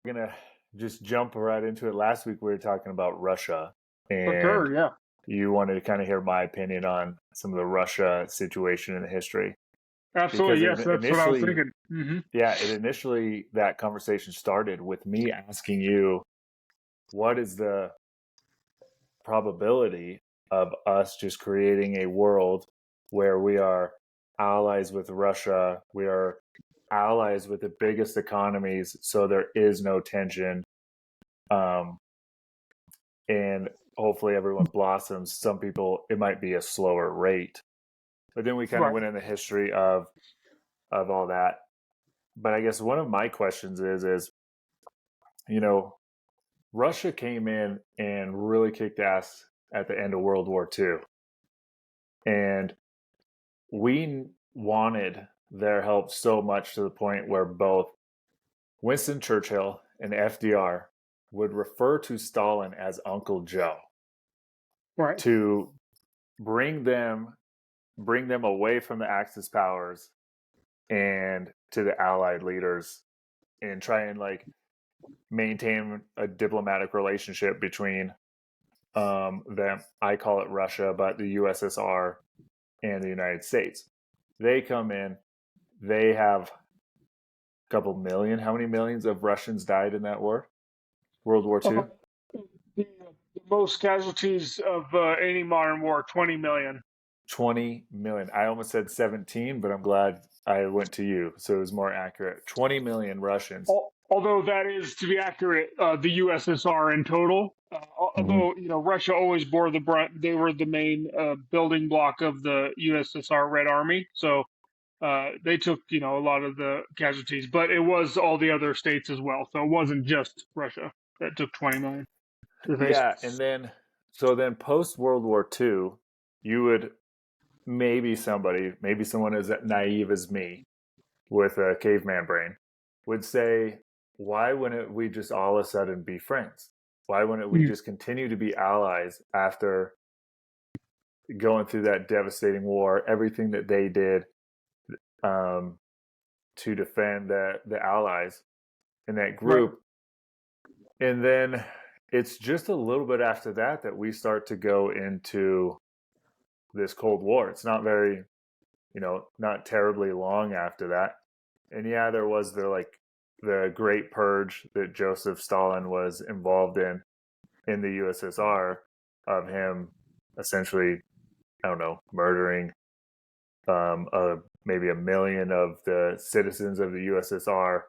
We're gonna just jump right into it. Last week we were talking about Russia, For and sure, yeah. you wanted to kind of hear my opinion on some of the Russia situation in history because Absolutely, yes. That's what I was initially, thinking. Hmm. yeah, it initially that conversation started with me asking you, what is the probability of us just creating a world where we are allies with Russia, we are allies with the biggest economies, so there is no tension. Um, and hopefully everyone blossoms. Some people, it might be a slower rate, but then we kind of Right. went in the history of all that. But I guess one of my questions is you know Russia came in and really kicked ass at the end of World War II, and we wanted their help so much to the point where both Winston Churchill and FDR would refer to Stalin as Uncle Joe Right. to bring them bring them away from the Axis powers and to the Allied leaders and try and like maintain a diplomatic relationship between them. I call it Russia, but the USSR and the United States. They come in, they have a couple million. How many millions of Russians died in that war? World War Uh, II? the most casualties of any modern war, 20 million. 20 million. I almost said 17, but I'm glad I went to you. So it was more accurate. 20 million Russians. Although that is, to be accurate, the USSR in total. Mhm. Although Russia always bore the brunt, they were the main building block of the USSR Red Army, so they took a lot of the casualties. But it was all the other states as well, so it wasn't just Russia that took 20 million to face. Yeah, and then so then post World War II, you would maybe someone as naive as me with a caveman brain would say, why wouldn't we just all of a sudden be friends? Why wouldn't we Mm. just continue to be allies after going through that devastating war, everything that they did um, to defend the allies in that Right. group? And then it's just a little bit after that that we start to go into this Cold War. It's not very, not terribly long after that. And yeah, there was the Great Purge that Joseph Stalin was involved in the USSR of him essentially, I don't know, murdering maybe a million of the citizens of the USSR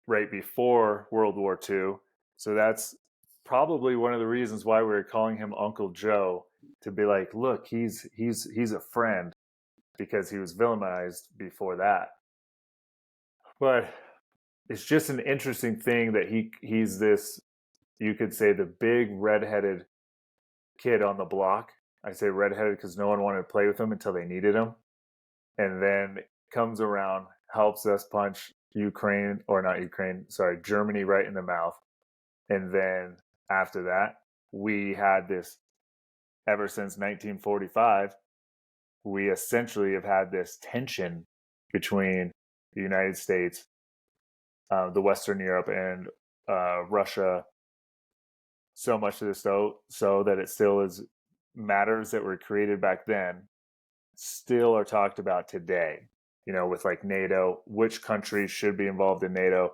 right before World War II. So that's probably one of the reasons why we were calling him Uncle Joe, to be like, look, he's a friend, because he was villainized before that. But it's just an interesting thing that he's this, you could say, the big redheaded kid on the block. I say redheaded because no one wanted to play with him until they needed him, and then comes around, helps us punch Ukraine, or not Ukraine, sorry, Germany right in the mouth. And then after that, we had this ever since 1945. We essentially have had this tension between the United States, the Western Europe, and Russia, so much of this so that it still is matters that were created back then still are talked about today. With like NATO, which countries should be involved in NATO?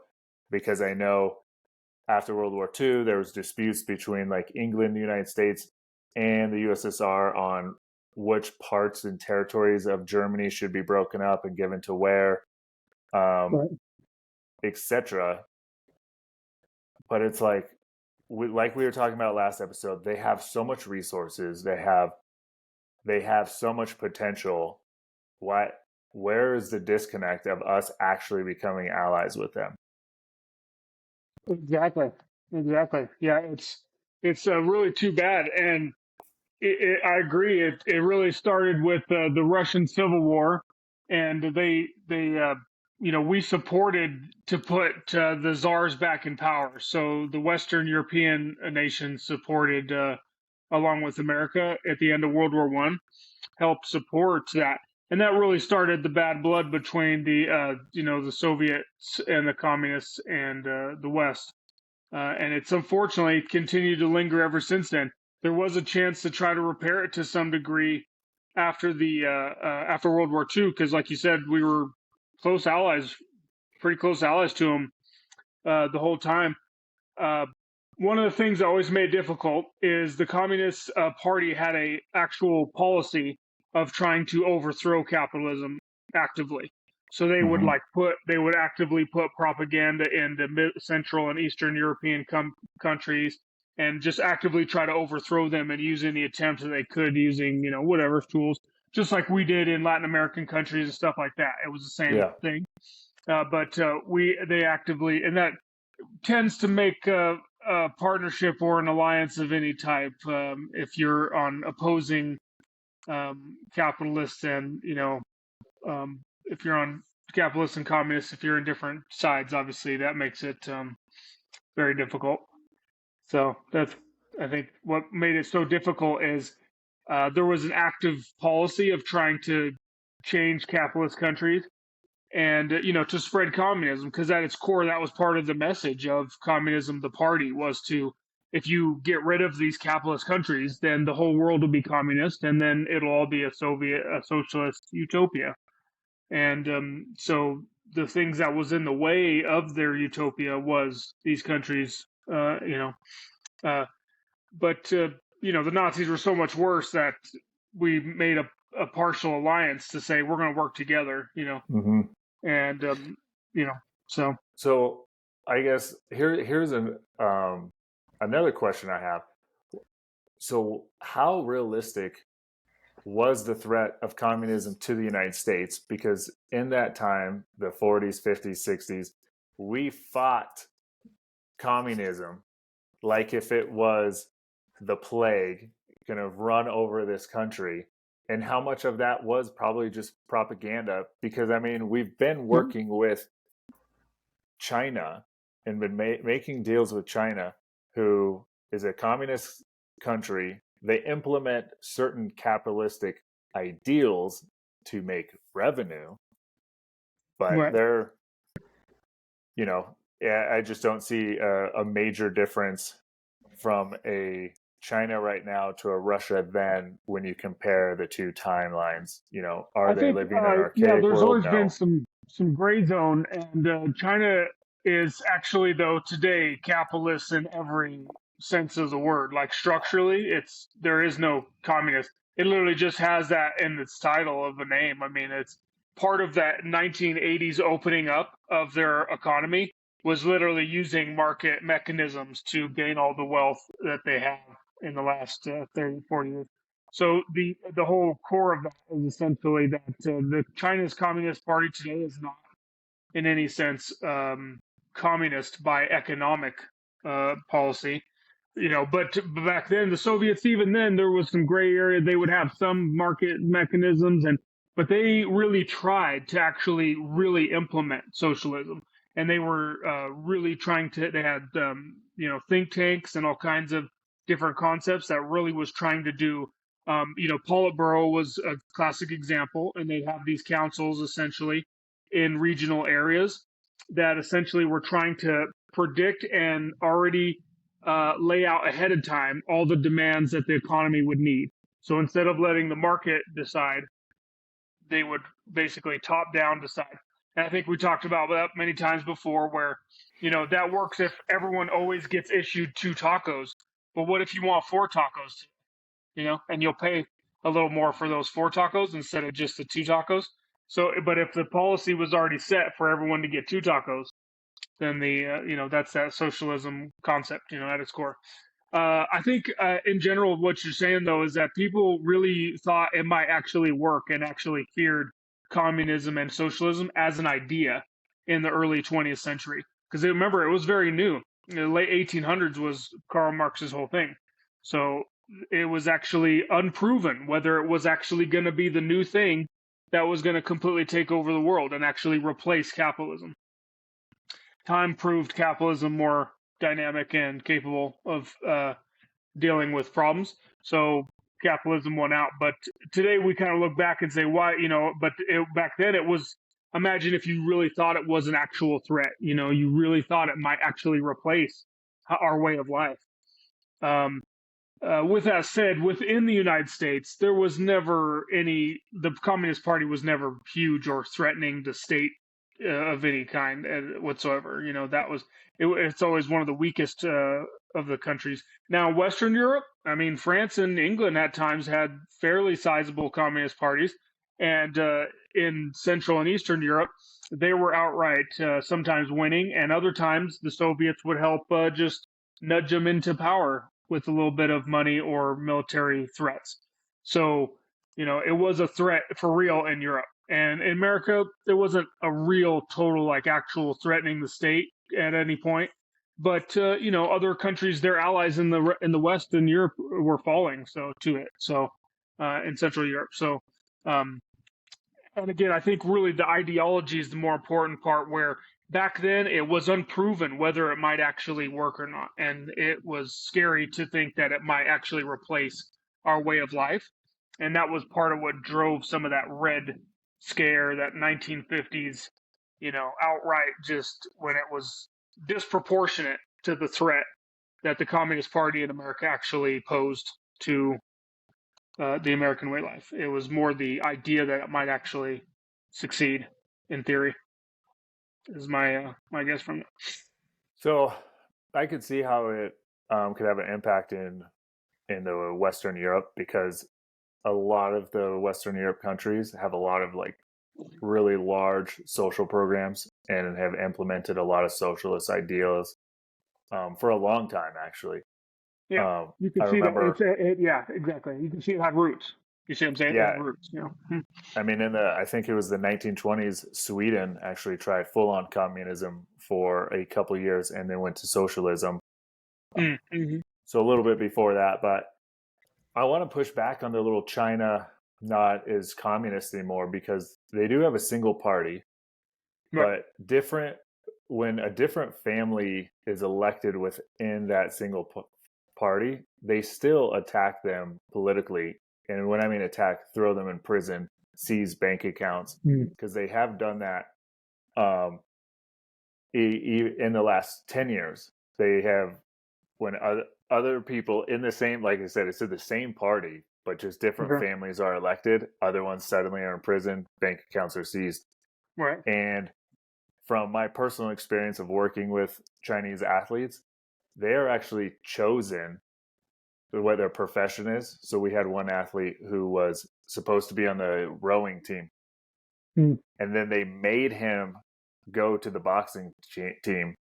Because I know after World War II, there was disputes between like England, the United States, and the USSR on which parts and territories of Germany should be broken up and given to where, um, Right. etc. But it's like we were talking about last episode, they have so much resources, they have so much potential. Why? Where is the disconnect of us actually becoming allies with them? Exactly. Exactly. Yeah, it's really too bad, and I agree. It really started with the Russian Civil War, and they we supported to put the czars back in power. So the Western European nations supported, along with America, at the end of World War I, helped support that. and that really started the bad blood between the Soviets and the communists and the West. And it's unfortunately continued to linger ever since then. There was a chance to try to repair it to some degree after after World War II, because, like you said, we were close allies, pretty close allies to them the whole time. One of the things that always made it difficult is the Communist Party had a actual policy of trying to overthrow capitalism actively. So they would actively put propaganda in the Central and Eastern European countries and just actively try to overthrow them and use any attempts that they could using whatever tools, just like we did in Latin American countries and stuff like that. It was the same thing. But they actively, and that tends to make a partnership or an alliance of any type if you're on opposing capitalists and if you're on capitalists and communists, if you're in different sides, obviously that makes it very difficult. So that's, I think, what made it so difficult is there was an active policy of trying to change capitalist countries and to spread communism, because at its core that was part of the message of communism, the party, was to, if you get rid of these capitalist countries, then the whole world will be communist, and then it'll all be a socialist utopia. And so the things that was in the way of their utopia was these countries, but the Nazis were so much worse that we made a partial alliance to say we're going to work together, and So I guess here's another question I have. So how realistic was the threat of communism to the United States? Because in that time, the 40s, 50s, 60s, we fought communism like if it was the plague going to run over this country. And how much of that was probably just propaganda? Because, I mean, we've been working with China and been making deals with China, who is a communist country. They implement certain capitalistic ideals to make revenue, but right. they're, I just don't see a major difference from a China right now to a Russia then when you compare the two timelines. Are they living in an archaic there's world? always No. been some gray zone, and China is actually, though, today capitalist in every sense of the word. Like, structurally, there is no communist. It literally just has that in its title of the name. I mean, it's part of that 1980s opening up of their economy was literally using market mechanisms to gain all the wealth that they have in the last 30, 40 years. So the whole core of that is essentially that the China's Communist Party today is not in any sense communist by economic policy. But back then, the Soviets, even then, there was some gray area. They would have some market mechanisms, but they really tried to actually really implement socialism. And they were really trying to, they had, think tanks and all kinds of different concepts that really was trying to do, Politburo was a classic example, and they'd have these councils essentially in regional areas that essentially were trying to predict and already lay out ahead of time all the demands that the economy would need. So instead of letting the market decide, they would basically top down decide. And I think we talked about that many times before, where that works if everyone always gets issued 2 tacos. But what if you want 4 tacos? And you'll pay a little more for those 4 tacos instead of just the 2 tacos. So, but if the policy was already set for everyone to get 2 tacos, then that's that socialism concept, at its core. I think in general, what you're saying though is that people really thought it might actually work and actually feared communism and socialism as an idea in the early 20th century. Because remember, it was very new. The late 1800s was Karl Marx's whole thing. So it was actually unproven whether it was actually going to be the new thing that was going to completely take over the world and actually replace capitalism. Time proved capitalism more dynamic and capable of dealing with problems. So capitalism won out. But today we kind of look back and say, why, but back then it was, imagine if you really thought it was an actual threat, you really thought it might actually replace our way of life. With that said, within the United States, there was never the Communist Party was never huge or threatening the state of any kind whatsoever. It's always one of the weakest of the countries. Now, Western Europe, I mean, France and England at times had fairly sizable communist parties, and in Central and Eastern Europe, they were outright sometimes winning, and other times the Soviets would help just nudge them into power with a little bit of money or military threats. So, it was a threat for real in Europe. And in America, there wasn't a real total, like actual threatening the state at any point. But, other countries, their allies in the West and Europe were falling to it. So, in Central Europe. So, and again, I think really the ideology is the more important part, where back then it was unproven whether it might actually work or not. And it was scary to think that it might actually replace our way of life. And that was part of what drove some of that Red Scare, that 1950s, outright, just when it was disproportionate to the threat that the Communist Party in America actually posed to the American way of life. It was more the idea that it might actually succeed in theory. Is my guess from it. So I could see how it could have an impact in the Western Europe, because a lot of the Western Europe countries have a lot of like really large social programs and have implemented a lot of socialist ideals for a long time, actually. Yeah, you can see remember, that. Yeah, exactly. You can see it had roots. You see what I'm saying? Yeah. It had roots. I mean, I think it was the 1920s, Sweden actually tried full-on communism for a couple of years and then went to socialism. Mm-hmm. So a little bit before that, but I want to push back on the little China not as communist anymore, because they do have a single party, Right. but when a different family is elected within that single party, they still attack them politically. And when I mean attack, throw them in prison, seize bank accounts, because they have done that in the last 10 years. They have, when other people in the same, like I said, it's in the same party, but just different families are elected, other ones suddenly are in prison, bank accounts are seized. Right. And from my personal experience of working with Chinese athletes, they are actually chosen what their profession is. So we had one athlete who was supposed to be on the rowing team, and then they made him go to the boxing team,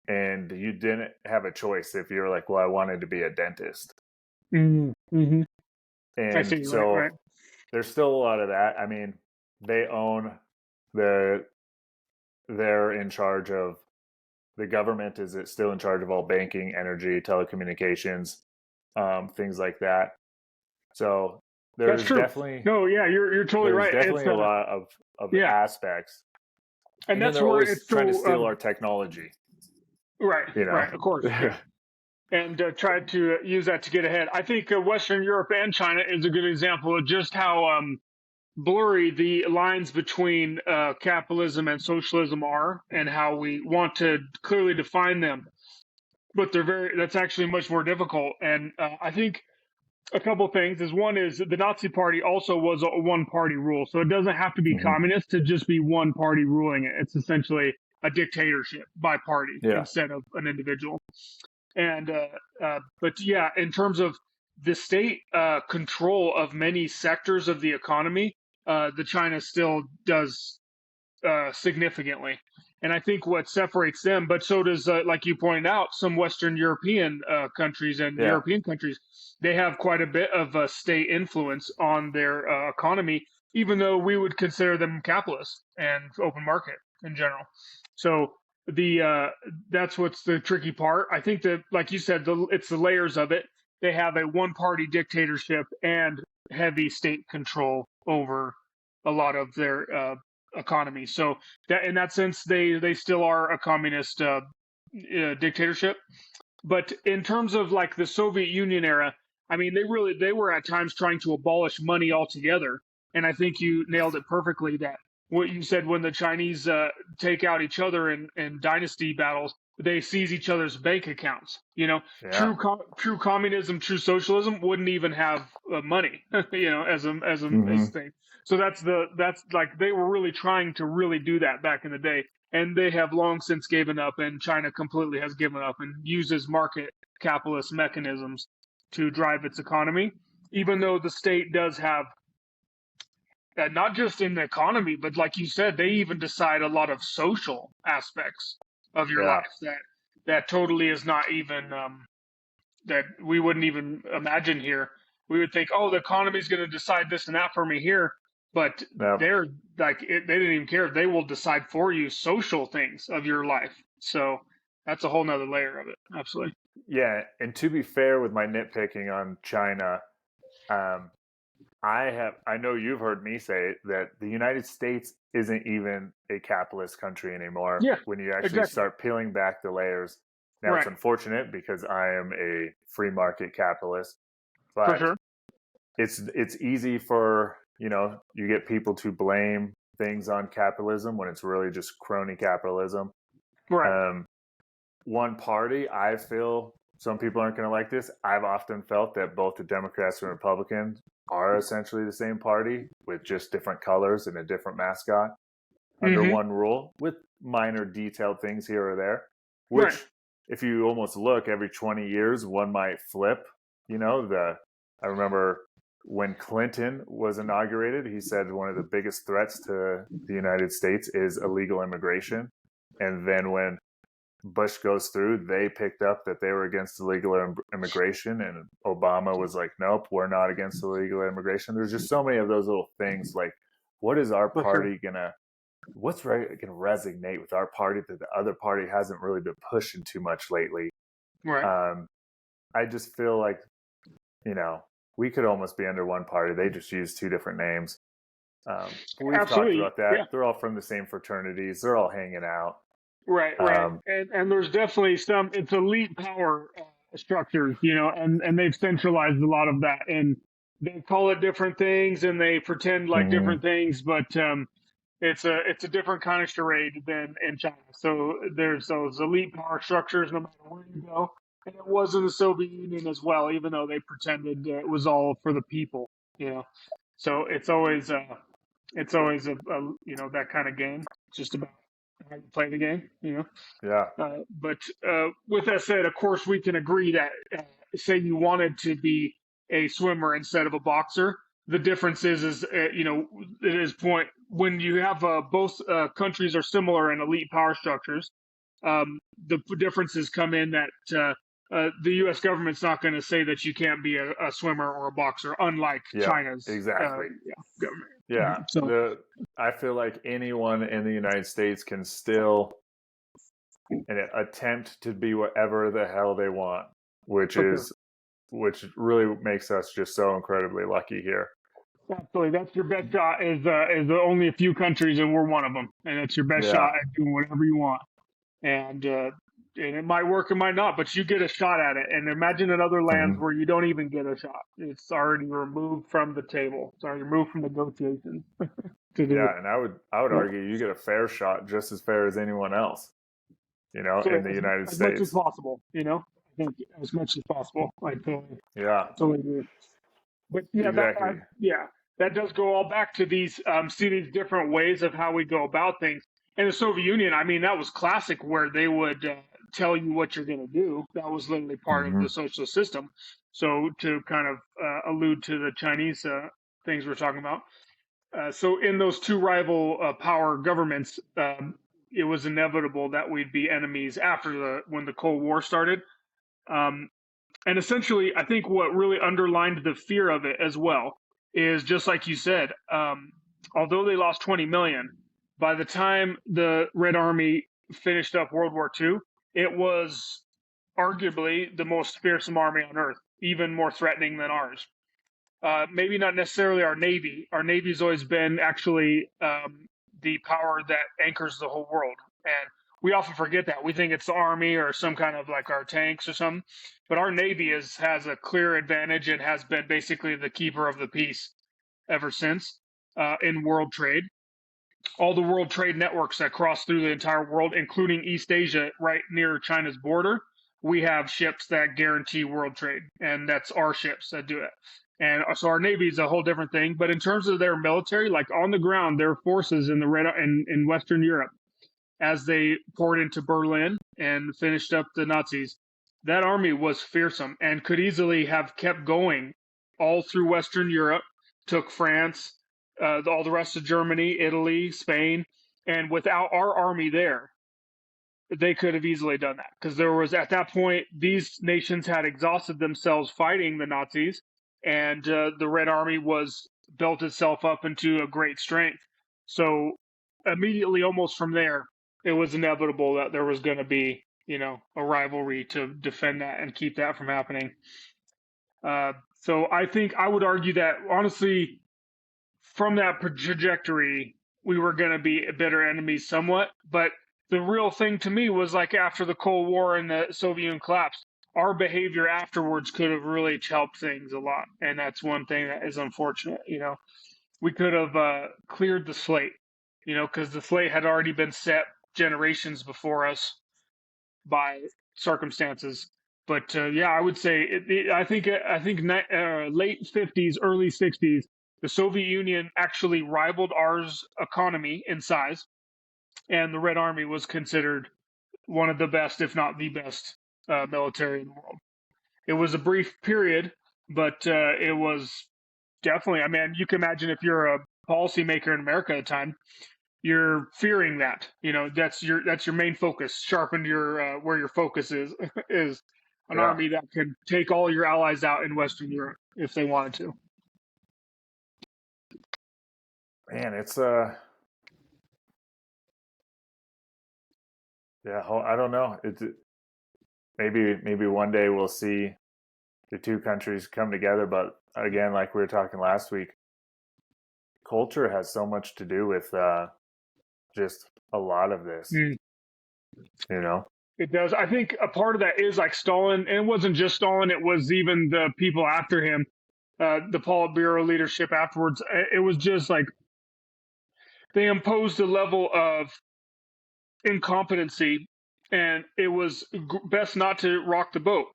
and you didn't have a choice if you were like, well, I wanted to be a dentist. Mm-hmm. And I see, so right. there's still a lot of that. I mean, they own they're in charge of, the government is still in charge of all banking, energy, telecommunications, things like that. So there's definitely you're totally right. There's definitely a lot of aspects, and that's they're where always it's trying to steal our technology. Right. Right. Of course. Yeah. And try to use that to get ahead. I think Western Europe and China is a good example of just how blurry the lines between capitalism and socialism are, and how we want to clearly define them. But that's actually much more difficult. And I think a couple of things is, one is the Nazi Party also was a one-party rule. So it doesn't have to be communist to just be one party ruling it. It's essentially a dictatorship by party instead of an individual. And but yeah, in terms of the state control of many sectors of the economy, the China still does significantly. And I think what separates them, but so does, like you pointed out, some Western European countries and European countries, they have quite a bit of state influence on their economy, even though we would consider them capitalist and open market in general. So that's what's the tricky part. I think that, like you said, it's the layers of it. They have a one-party dictatorship and heavy state control over a lot of their economy. So that, in that sense, they still are a communist dictatorship. But in terms of like the Soviet Union era, I mean, they were at times trying to abolish money altogether. And I think you nailed it perfectly that what you said when the Chinese take out each other in dynasty battles, they seize each other's bank accounts. You know, Yeah. true communism, true socialism wouldn't even have money, you know, as Hmm. thing. So that's like they were really trying to really do that back in the day, and they have long since given up, and China completely has given up and uses market capitalist mechanisms to drive its economy, even though the state does have not just in the economy, but like you said, they even decide a lot of social aspects of your Yeah. life that totally is not even that we wouldn't even imagine here. We would think, oh, the economy is going to decide this and that for me here, but Yep. they're like they didn't even care. They will decide for you social things of your life. So that's a whole nother layer of it. Absolutely. Yeah. And to be fair with my nitpicking on China, um, I know you've heard me say that the United States isn't even a capitalist country anymore Yeah, when you actually exactly. start peeling back the layers. Now it's Right. unfortunate because I am a free market capitalist, For but sure. it's easy for, you get people to blame things on capitalism when it's really just crony capitalism. Right. Um, One party, I feel some people aren't going to like this. I've often felt that both the Democrats and Republicans are essentially the same party with just different colors and a different mascot under Mm-hmm. one rule with minor detailed things here or there, Right. which if you almost look every 20 years, one might flip. I remember when Clinton was inaugurated, he said one of the biggest threats to the United States is illegal immigration. And then when Bush goes through, they picked up that they were against illegal immigration, and Obama was like, "Nope, we're not against illegal immigration." There's just so many of those little things. Like, what is our For sure. party gonna? What's gonna resonate with our party that the other party hasn't really been pushing too much lately? Right. Um, I just feel like you know we could almost be under one party. They just use two different names. But we've talked Absolutely. about Yeah. that. They're all from the same fraternities. They're all hanging out. Right, right, Um, and there's definitely some. It's elite power structures, you know, and they've centralized a lot of that, and they call it different things, and they pretend like different mhm. things, but it's a different kind of charade than in China. So there's those elite power structures no matter where you go, and it was in the Soviet Union as well, even though they pretended it was all for the people, you know. So it's always a that kind of game. It's just about how you play the game, you know. Yeah, But with that said, of course, we can agree that say you wanted to be a swimmer instead of a boxer. The difference is at his point when you have both countries are similar in elite power structures. The differences come in that the U.S. government's not going to say that you can't be a swimmer or a boxer, unlike yep, China's exactly. government. Yeah, So I feel like anyone in the United States can still attempt to be whatever the hell they want, which for sure. is which really makes us just so incredibly lucky here. Absolutely, that's your best shot. Is only a few countries, and we're one of them, and it's your best Yeah. shot at doing whatever you want. And it might work, it might not, but you get a shot at it. And imagine in other lands Hmm. where you don't even get a shot; it's already removed from the table. It's already removed from negotiations to do it. Yeah, and I would Yeah. argue you get a fair shot just as fair as anyone else, So in the United as much as States. possible, I think as much as possible. Yeah, I totally agree. But yeah, exactly. that does go all back to these see these different ways of how we go about things. In the Soviet Union, I mean, that was classic where they would tell you what you're going to do. That was literally part of Hmm. the social system. So to kind of allude to the Chinese things we're talking about. So in those two rival power governments, it was inevitable that we'd be enemies after when the Cold War started. Um, and essentially, I think what really underlined the fear of it as well is just like you said, although they lost 20 million, by the time the Red Army finished up World War II, it was arguably the most fearsome army on earth, even more threatening than ours. Maybe not necessarily our Navy. Our Navy's always been actually the power that anchors the whole world. And we often forget that. We think it's the Army or some kind of like our tanks or something. But our Navy has a clear advantage and has been basically the keeper of the peace ever since in world trade. All the world trade networks that cross through the entire world, including East Asia, right near China's border, we have ships that guarantee world trade, and that's our ships that do it. And so our Navy is a whole different thing. But in terms of their military, like on the ground, their forces in the in Western Europe, as they poured into Berlin and finished up the Nazis, that army was fearsome and could easily have kept going all through Western Europe, took France, all the rest of Germany, Italy, Spain, and without our army there, they could have easily done that because there was at that point these nations had exhausted themselves fighting the Nazis, and the Red Army was built itself up into a great strength. So immediately, almost from there, it was inevitable that there was going to be, a rivalry to defend that and keep that from happening. So I think I would argue that honestly, from that trajectory, we were going to be bitter enemies somewhat. But the real thing to me was like after the Cold War and the Soviet Union collapsed, our behavior afterwards could have really helped things a lot. And that's one thing that is unfortunate. We could have cleared the slate, because the slate had already been set generations before us by circumstances. But yeah, I would say I think late 50s, early 60s, the Soviet Union actually rivaled ours economy in size, and the Red Army was considered one of the best, if not the best, military in the world. It was a brief period, but it was definitely. I mean, you can imagine if you're a policymaker in America at the time, you're fearing that. That's your main focus. Sharpen your where your focus is is an army that could take all your allies out in Western Europe if they wanted to. Man, it's yeah, I don't know. It's maybe one day we'll see the two countries come together, but again, like we were talking last week, culture has so much to do with just a lot of this. It does. I think a part of that is like Stalin, and it wasn't just Stalin, it was even the people after him, the Politburo leadership afterwards. It was just like they imposed a level of incompetency, and it was best not to rock the boat.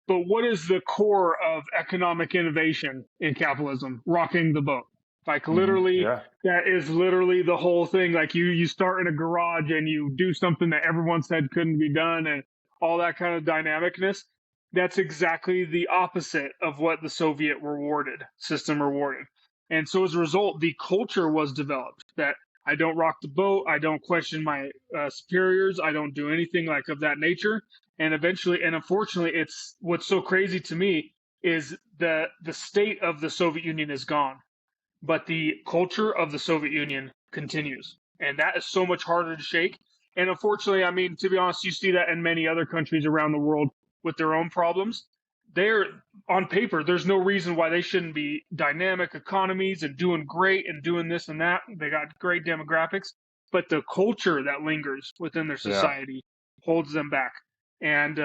But what is the core of economic innovation in capitalism? Rocking the boat. Like literally, that is literally the whole thing. Like you start in a garage and you do something that everyone said couldn't be done and all that kind of dynamicness. That's exactly the opposite of what the Soviet system rewarded. And so as a result, the culture was developed that I don't rock the boat. I don't question my superiors. I don't do anything like of that nature. And eventually, and unfortunately, it's what's so crazy to me is the state of the Soviet Union is gone, but the culture of the Soviet Union continues. And that is so much harder to shake. And unfortunately, I mean, to be honest, you see that in many other countries around the world with their own problems. They're on paper, there's no reason why they shouldn't be dynamic economies and doing great and doing this and that. They got great demographics, but the culture that lingers within their society holds them back. And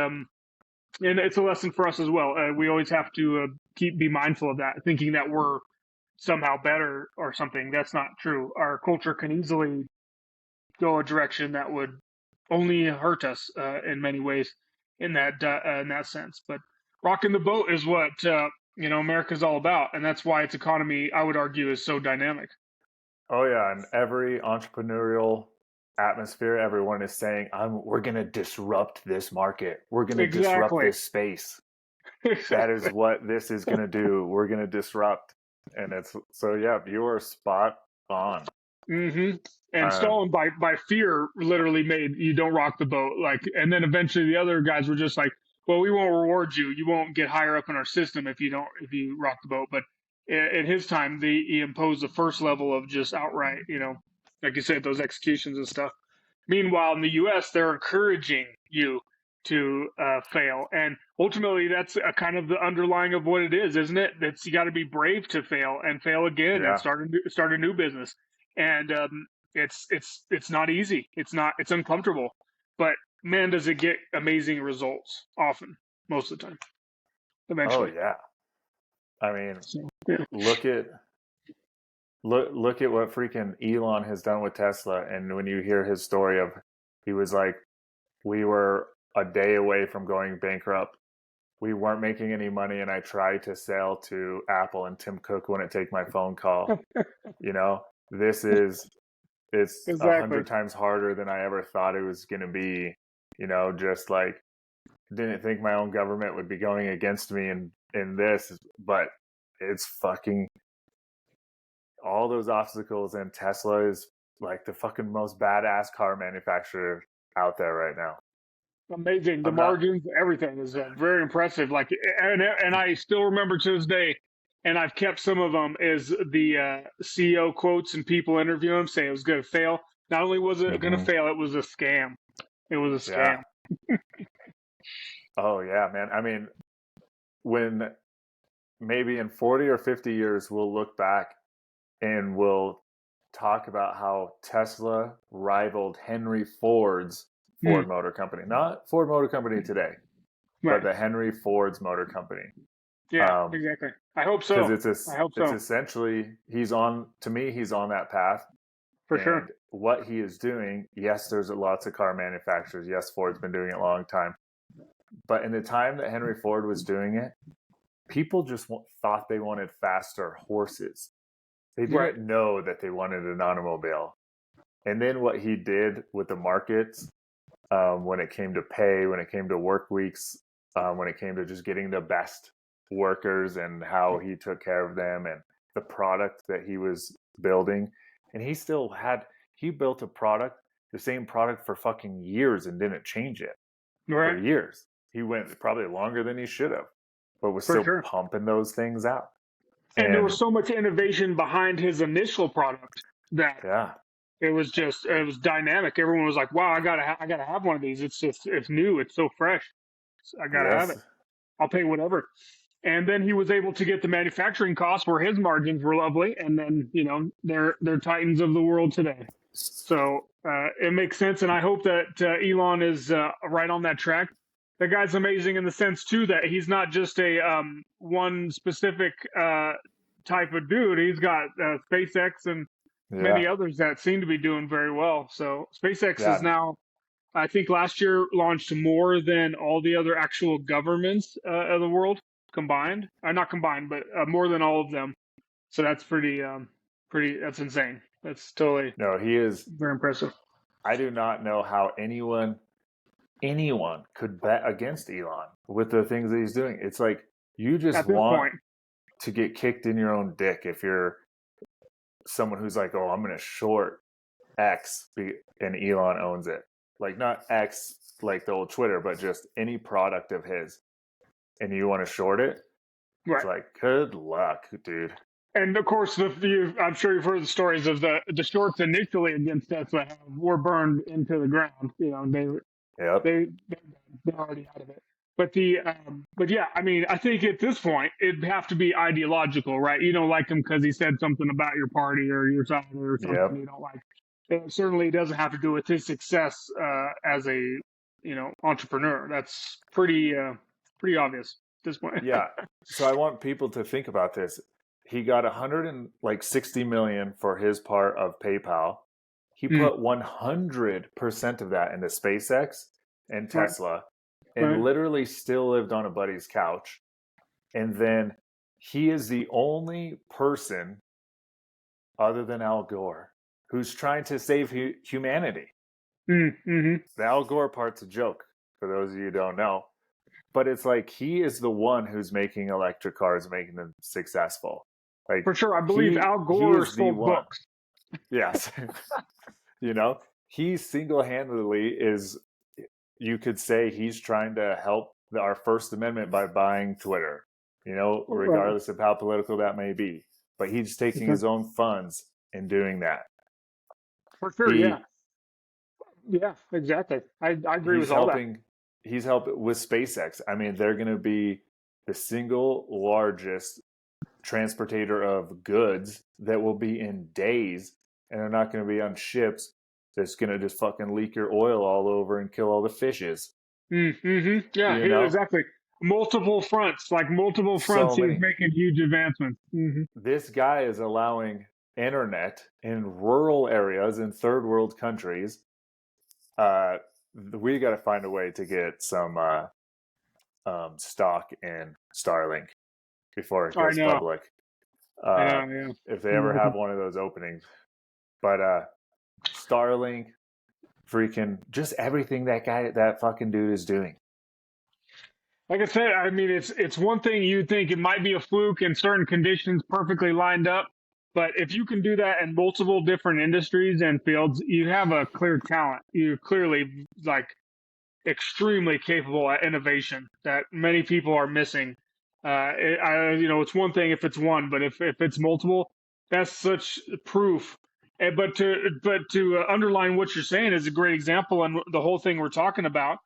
it's a lesson for us as well. We always have to be mindful of that, thinking that we're somehow better or something. That's not true. Our culture can easily go a direction that would only hurt us in many ways in that sense. But rocking the boat is what America's all about, and that's why its economy, I would argue, is so dynamic. Oh yeah, and every entrepreneurial atmosphere, everyone is saying, "We're going to disrupt this market. We're going to disrupt this space. That is what this is going to do. We're going to disrupt." And it's so yeah, you are spot on. Mm-hmm. And Stalin, by fear, literally made you don't rock the boat. Like, and then eventually the other guys were just like, well, we won't reward you. You won't get higher up in our system if you rock the boat. But in his time, he imposed the first level of just outright, like you said, those executions and stuff. Meanwhile, in the U.S., they're encouraging you to fail, and ultimately, that's a kind of the underlying of what it is, isn't it? That's you got to be brave to fail and fail again and start a new business. And it's not easy. It's uncomfortable. but man, does it get amazing results often, most of the time, Oh eventually. yeah. I mean, So, yeah. look at look at what freaking Elon has done with Tesla. And when you hear his story of, he was like, we were a day away from going bankrupt. We weren't making any money, and I tried to sell to Apple, and Tim Cook wouldn't take my phone call. You know, this is it's a Exactly. hundred times harder than I ever thought it was going to be. You know, just like, didn't think my own government would be going against me in this, but it's fucking all those obstacles, and Tesla is like the fucking most badass car manufacturer out there right now. Amazing. The I'm not. margins, everything is very impressive. Like, and I still remember to this day, and I've kept some of them, is the CEO quotes and people interview him saying it was going to fail. Not only was it going to Mm-hmm. fail, it was a scam. It was a Yeah. scam. Oh yeah, man. I mean, when maybe in 40 or 50 years we'll look back and we'll talk about how Tesla rivaled Henry Ford's Hmm. Ford Motor Company. Not Ford Motor Company today, but Right. the Henry Ford's Motor Company. Yeah, Um, exactly. I hope because so. I hope it's so. essentially, he's on, to me he's on that path. For And sure. what he is doing, yes, there's lots of car manufacturers, yes, Ford's been doing it a long time, but in the time that Henry Ford was doing it, people just thought they wanted faster horses. They Right. didn't know that they wanted an automobile. And then what he did with the markets, when it came to pay, when it came to work weeks, when it came to just getting the best workers, and how he took care of them, and the product that he was building. And he built a product, the same product for fucking years, and didn't change it for Right. years. He went probably longer than he should have, but was For still sure. pumping those things out. And there was And so much innovation behind his initial product that yeah, it was dynamic. Everyone was like, "Wow, I gotta have one of these. It's new. It's so fresh. I gotta have it. yes, I'll pay whatever." And then he was able to get the manufacturing costs where his margins were lovely. And then they're titans of the world today. So it makes sense, and I hope that Elon is right on that track. The guy's amazing in the sense too that he's not just a one specific type of dude. He's got SpaceX and yeah, many others that seem to be doing very well. So SpaceX is yeah. now, I think, last year launched more than all the other actual governments of the world combined. Not combined, but more than all of them. So that's pretty. That's insane. That's totally No, he is. very impressive. I do not know how anyone could bet against Elon with the things that he's doing. It's like, you just At this want point, to get kicked in your own dick if you're someone who's like, oh, I'm going to short X, and Elon owns it. Like, not X like the old Twitter, but just any product of his, and you want to short it. It's right? like, good luck, dude. And of course, I'm sure you've heard the stories of the shorts initially against Tesla were burned into the ground. Yep. They're already out of it. But yeah, I mean, I think at this point it'd have to be ideological, right? You don't like him because he said something about your party or your side or something Yep. you don't like. It certainly doesn't have to do with his success as a entrepreneur. That's pretty obvious at this point. Yeah. So I want people to think about this. He got 160 million for his part of PayPal. He Mm, put 100% of that into SpaceX and right, Tesla, and right. literally still lived on a buddy's couch. And then he is the only person other than Al Gore who's trying to save humanity. Mm-hmm. The Al Gore part's a joke, for those of you who don't know. But it's like, he is the one who's making electric cars, making them successful. Like, For sure, I believe he Al he Gore is the sold one. books. Yes. You know, he single-handedly is, you could say he's trying to help our First Amendment by buying Twitter, Right. regardless of how political that may be. But he's taking his own funds and doing that. For sure, yeah. He Yeah, exactly. I agree he's with all that. helping he's helping with SpaceX. I mean, they're going to be the single largest transportator of goods that will be in days, and they're not going to be on ships. that's going to just fucking leak your oil all over and kill all the fishes. Mm-hmm. Yeah, You know, exactly. Multiple fronts, like multiple fronts, so he's many. making huge advancements. This guy is allowing internet in rural areas in third world countries. Uh, we got to find a way to get some stock in Starlink before it I goes know, public. I Uh, know, yeah. if they ever have one of those openings, but Starlink, freaking just everything that fucking dude is doing. Like I said, I mean, it's one thing you'd think it might be a fluke in certain conditions, perfectly lined up, but if you can do that in multiple different industries and fields, you have a clear talent. You're clearly like extremely capable at innovation that many people are missing. It's one thing if it's one, but if it's multiple, that's such proof. But to underline what you're saying is a great example, and the whole thing we're talking about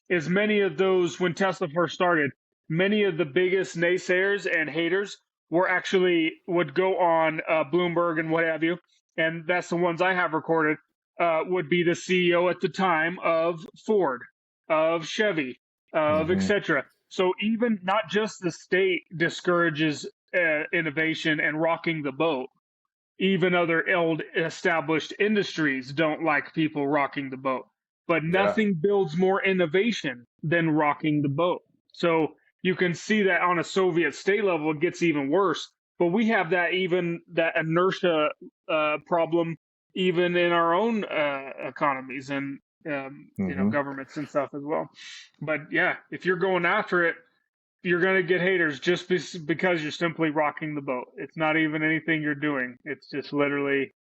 is many of those when Tesla first started, many of the biggest naysayers and haters were actually would go on Bloomberg and what have you, and that's the ones I have recorded. Would be the CEO at the time of Ford, of Chevy, of Mm-hmm. etc. So even not just the state discourages innovation and rocking the boat. Even other old established industries don't like people rocking the boat. But Yeah. nothing builds more innovation than rocking the boat. So you can see that on a Soviet state level, it gets even worse. But we have that inertia problem even in our own economies and Mm-hmm. governments and stuff as well. But yeah, if you're going after it, you're going to get haters just because you're simply rocking the boat. It's not even anything you're doing. It's just literally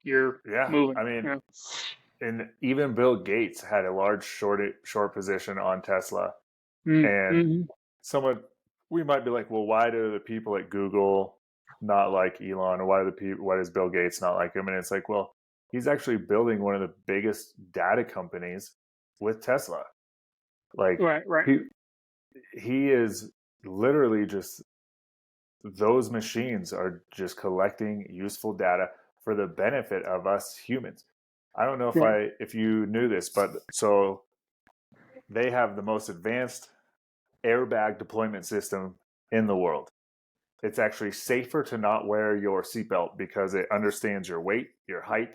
you're Yeah. moving. I mean, Yeah. and even Bill Gates had a large short position on Tesla. And Mm-hmm. someone, we might be like, well, why do the people at Google not like Elon, or why does Bill Gates not like him? And it's like, well, he's actually building one of the biggest data companies with Tesla. Like Right, right. he is literally just, those machines are just collecting useful data for the benefit of us humans. I don't know Right. if you knew this, but so they have the most advanced airbag deployment system in the world. It's actually safer to not wear your seatbelt because it understands your weight, your height,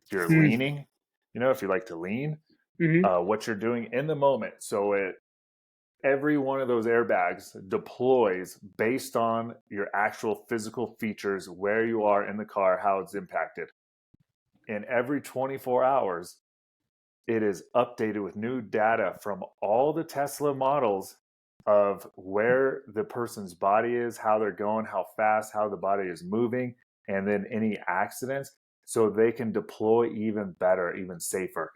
if you're leaning, if you like to lean, Mm-hmm. what you're doing in the moment. So every one of those airbags deploys based on your actual physical features, where you are in the car, how it's impacted. And every 24 hours, it is updated with new data from all the Tesla models of where the person's body is, how they're going, how fast, how the body is moving, and then any accidents, so they can deploy even better, even safer.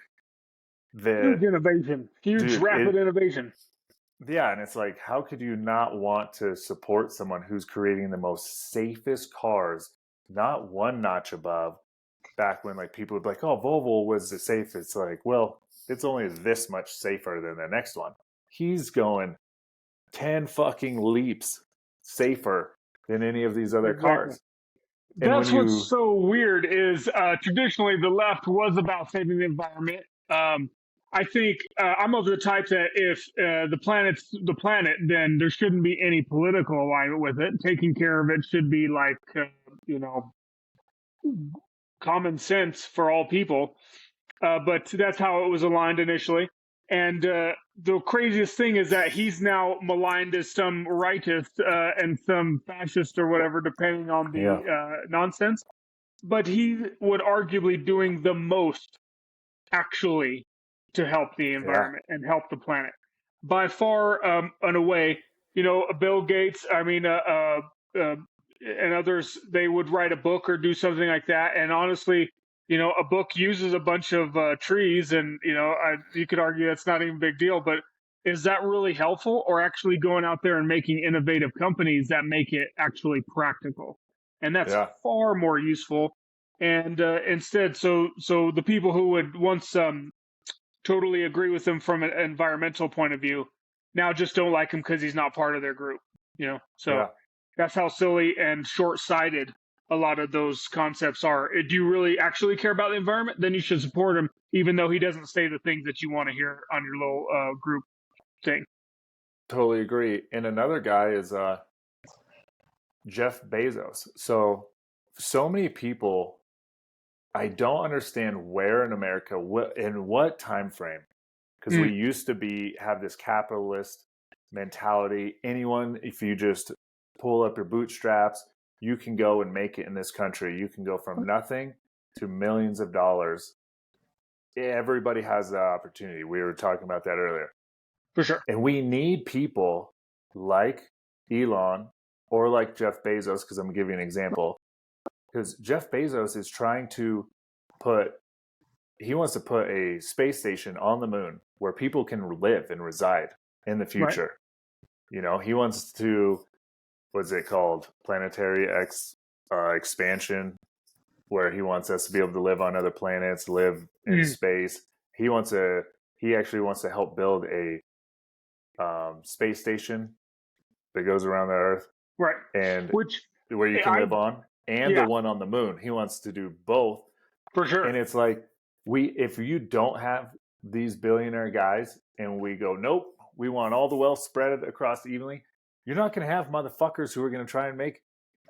The Huge innovation. Huge dude, rapid innovation. yeah, and it's like, how could you not want to support someone who's creating the most safest cars, not one notch above? Back when like people would be like, oh, Volvo was the safest. It's like, well, it's only this much safer than the next one. He's going 10 fucking leaps safer than any of these other Exactly. cars. And when That's what's you, so weird is traditionally the left was about saving the environment. I think I'm of the type that if the planet's the planet, then there shouldn't be any political alignment with it. Taking care of it should be like, you know, common sense for all people. But that's how it was aligned initially. And the craziest thing is that he's now maligned as some rightist and some fascist or whatever, depending on the yeah, nonsense. But he would arguably doing the most actually to help the yeah, environment and help the planet by far and away. Bill Gates, I mean, and others, they would write a book or do something like that. And honestly, a book uses a bunch of trees, and you could argue that's not even a big deal. But is that really helpful, or actually going out there and making innovative companies that make it actually practical? And that's yeah, far more useful. And instead, so the people who would once totally agree with him from an environmental point of view now just don't like him because he's not part of their group. So yeah. that's how silly and short-sighted a lot of those concepts are. Do you really actually care about the environment? Then you should support him, even though he doesn't say the things that you want to hear on your little group thing. Totally agree. And another guy is Jeff Bezos. So many people, I don't understand where in America, in what time frame, because we used to have this capitalist mentality. Anyone, if you just pull up your bootstraps, you can go and make it in this country. You can go from nothing to millions of dollars. Everybody has the opportunity. We were talking about that earlier. For sure. And we need people like Elon or like Jeff Bezos, because I'm giving an example. Because Jeff Bezos is trying to he wants to put a space station on the moon where people can live and reside in the future. Right. He wants to, what's it called? Planetary expansion, where he wants us to be able to live on other planets, live in space. He actually wants to help build a space station that goes around the Earth, right? And where you can live on, and the one on the moon. He wants to do both, for sure. And it's like, if you don't have these billionaire guys, and we go, nope, we want all the wealth spread across evenly, you're not going to have motherfuckers who are going to try and make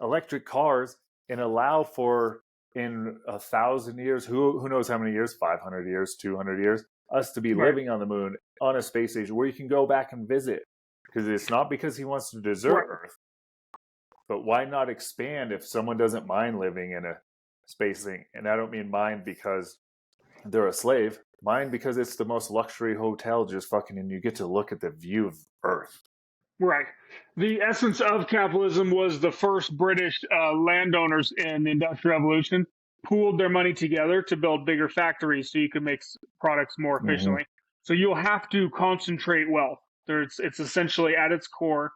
electric cars and allow for, in 1,000 years, who knows how many years, 500 years, 200 years, us to be living on the moon on a space station where you can go back and visit. Because it's not because he wants to desert Earth, but why not expand if someone doesn't mind living in a space thing? And I don't mean mind because they're a slave. Mind because it's the most luxury hotel, just fucking, and you get to look at the view of Earth. Right. The essence of capitalism was the first British landowners in the Industrial Revolution pooled their money together to build bigger factories so you could make products more efficiently. So you'll have to concentrate wealth. It's essentially at its core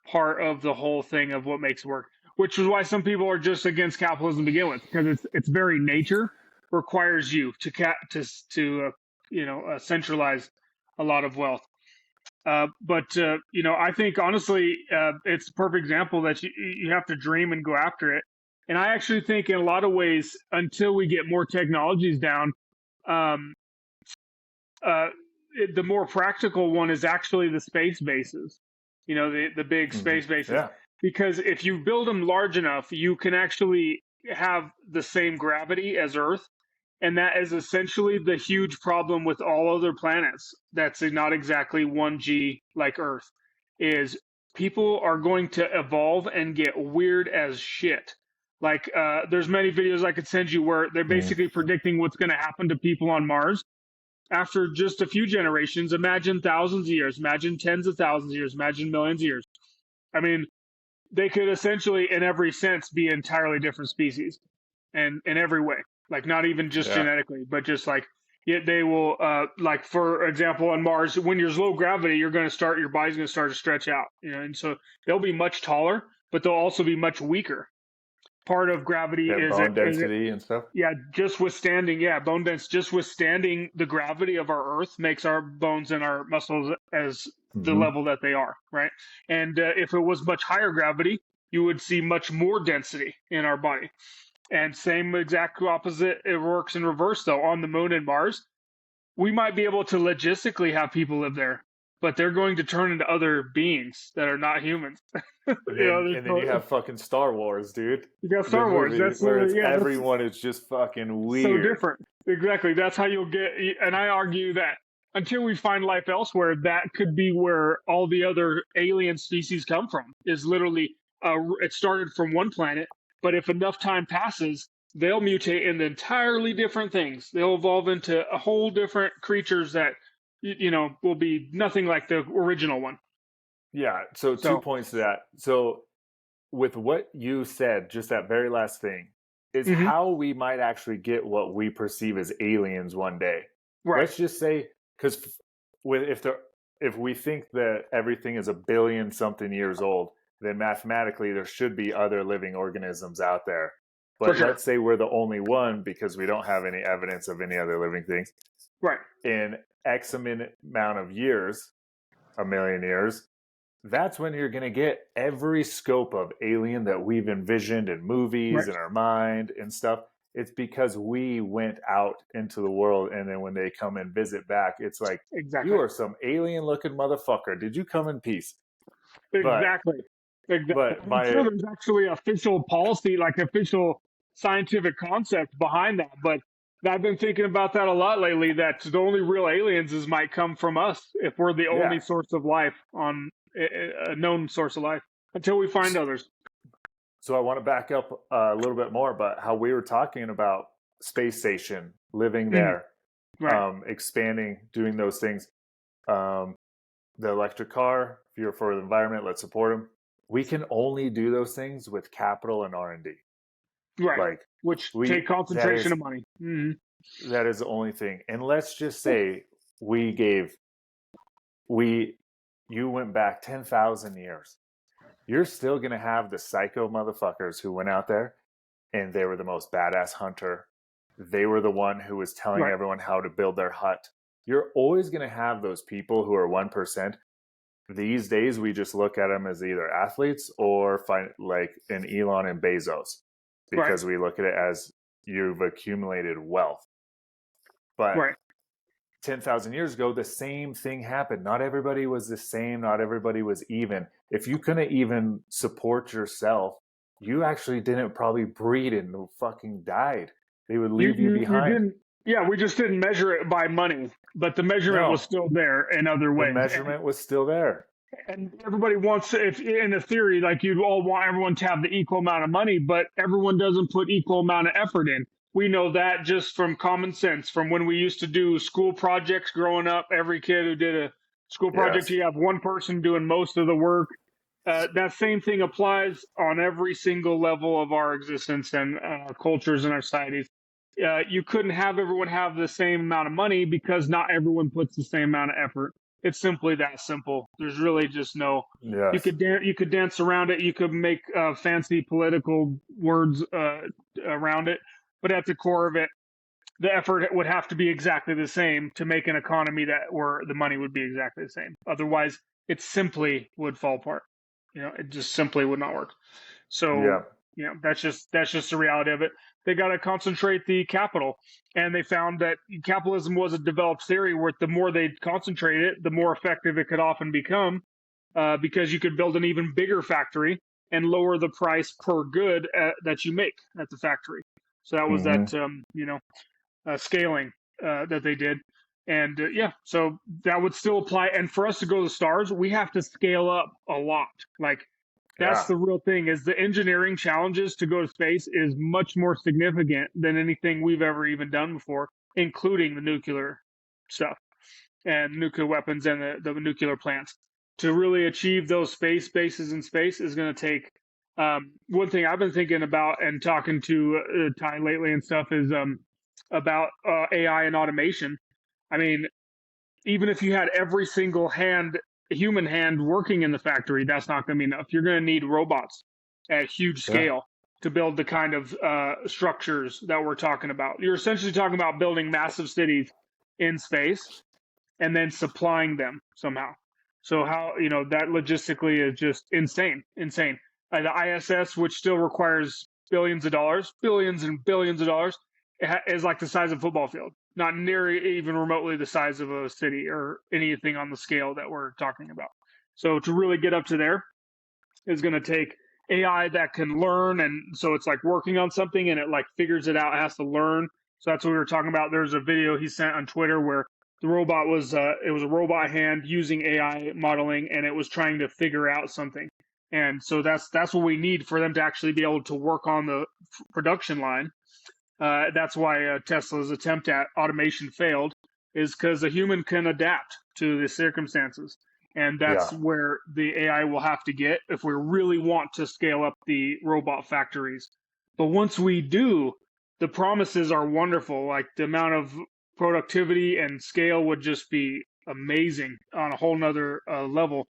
part of the whole thing of what makes it work, which is why some people are just against capitalism to begin with, because its very nature requires you to centralize a lot of wealth. But I think honestly, it's a perfect example that you have to dream and go after it. And I actually think in a lot of ways, until we get more technologies down, the more practical one is actually the space bases, the big space bases. Yeah. Because if you build them large enough, you can actually have the same gravity as Earth. And that is essentially the huge problem with all other planets that's not exactly 1G like Earth, is people are going to evolve and get weird as shit. Like there's many videos I could send you where they're basically predicting what's going to happen to people on Mars after just a few generations. Imagine thousands of years, imagine tens of thousands of years, imagine millions of years. I mean, they could essentially, in every sense, be entirely different species, and in every way. Like not even just genetically, but just like they will, like for example, on Mars, when there's low gravity, your body's going to start to stretch out, and so they'll be much taller, but they'll also be much weaker. Part of gravity is bone density and stuff. Yeah, just withstanding the gravity of our Earth makes our bones and our muscles as the level that they are, right? And if it was much higher gravity, you would see much more density in our body. And same exact opposite, it works in reverse though. On the moon and Mars, we might be able to logistically have people live there, but they're going to turn into other beings that are not humans. And then you have fucking Star Wars, dude. You got Star Wars. That's where everyone is just fucking weird. So different. Exactly. That's how you'll get. And I argue that until we find life elsewhere, that could be where all the other alien species come from. Is literally it started from one planet, but if enough time passes, they'll mutate into entirely different things. They'll evolve into a whole different creatures that will be nothing like the original one. Yeah. So 2 points to that. So with what you said, just that very last thing, is how we might actually get what we perceive as aliens one day. Right. Let's just say, because if we think that everything is 1 billion something years old, then mathematically there should be other living organisms out there. But let's say we're the only one because we don't have any evidence of any other living things. Right. In X amount of years, 1 million years, that's when you're going to get every scope of alien that we've envisioned in movies Right. in our mind and stuff. It's because we went out into the world, and then when they come and visit back, it's like, you Exactly. are some alien looking motherfucker. Did you come in peace? But Exactly. Exactly. but I'm sure my there's actually official policy, like official scientific concept behind that. But I've been thinking about that a lot lately. That the only real aliens is might come from us if we're the yeah. only source of life on a known source of life until we find others. So I want to back up a little bit more about how we were talking about space station, living Mhm. there, Right. expanding, doing those things. Um, the electric car, if you're for the environment, let's support them. We can only do those things with capital and R&D. Right. Like Which take we concentration of money. Hmm. that is the only thing. And let's just say we gave we you went back 10,000 years. You're still going to have the psycho motherfuckers who went out there and they were the most badass hunter. They were the one who was telling Right. everyone how to build their hut. You're always going to have those people who are 1%. These days, we just look at them as either athletes or like an Elon and Bezos Right. because we look at it as you've accumulated wealth. But Right. 10,000 years ago, the same thing happened. Not everybody was the same. Not everybody was even. If you couldn't even support yourself, you actually didn't probably breed and fucking died. They would You, leave you you you behind. didn't. Yeah, we just didn't measure it by money, but the measurement was No, still there in other the ways. measurement was still there. And everybody wants, if in a theory, like you'd all want everyone to have the equal amount of money, but everyone doesn't put equal amount of effort in. We know that just from common sense, from when we used to do school projects growing up. Every kid who did a school project, Yes. you have one person doing most of the work. That same thing applies on every single level of our existence and cultures and our societies. You couldn't have everyone have the same amount of money because not everyone puts the same amount of effort. It's simply that simple. There's really just no. Yes. You could dance around it. You could make fancy political words around it, but at the core of it, the effort would have to be exactly the same to make an economy that where the money would be exactly the same. Otherwise, it simply would fall apart. It just simply would not work. So, Yeah. that's just the reality of it. They got to concentrate the capital, and they found that capitalism was a developed theory where the more they concentrate it, the more effective it could often become, because you could build an even bigger factory and lower the price per good that you make at the factory. So that was Mm-hmm. that scaling that they did. And yeah, so that would still apply. And for us to go to the stars, we have to scale up a lot. Like that's Yeah. the real thing is the engineering challenges to go to space is much more significant than anything we've ever even done before, including the nuclear stuff and nuclear weapons and the nuclear plants. To really achieve those space bases in space is going to take. One thing I've been thinking about and talking to Ty lately and stuff is about AI and automation. I mean, even if you had every single human hand working in the factory, that's not going to be enough. You're going to need robots at huge Yeah. scale to build the kind of structures that we're talking about. You're essentially talking about building massive cities in space and then supplying them somehow. So how that logistically is just insane, insane. The ISS, which still requires billions of dollars, billions and billions of dollars, is like the size of a football field, not near even remotely the size of a city or anything on the scale that we're talking about. So to really get up to there is going to take AI that can learn, and so it's like working on something and it like figures it out, has to learn. So that's what we were talking about. There's a video he sent on Twitter where the robot was it was a robot hand using AI modeling, and it was trying to figure out something. And so that's what we need for them to actually be able to work on the production line. That's why Tesla's attempt at automation failed, is because a human can adapt to the circumstances. And Yeah. that's where the AI will have to get if we really want to scale up the robot factories. But once we do, the promises are wonderful. Like the amount of productivity and scale would just be amazing on a whole nother level.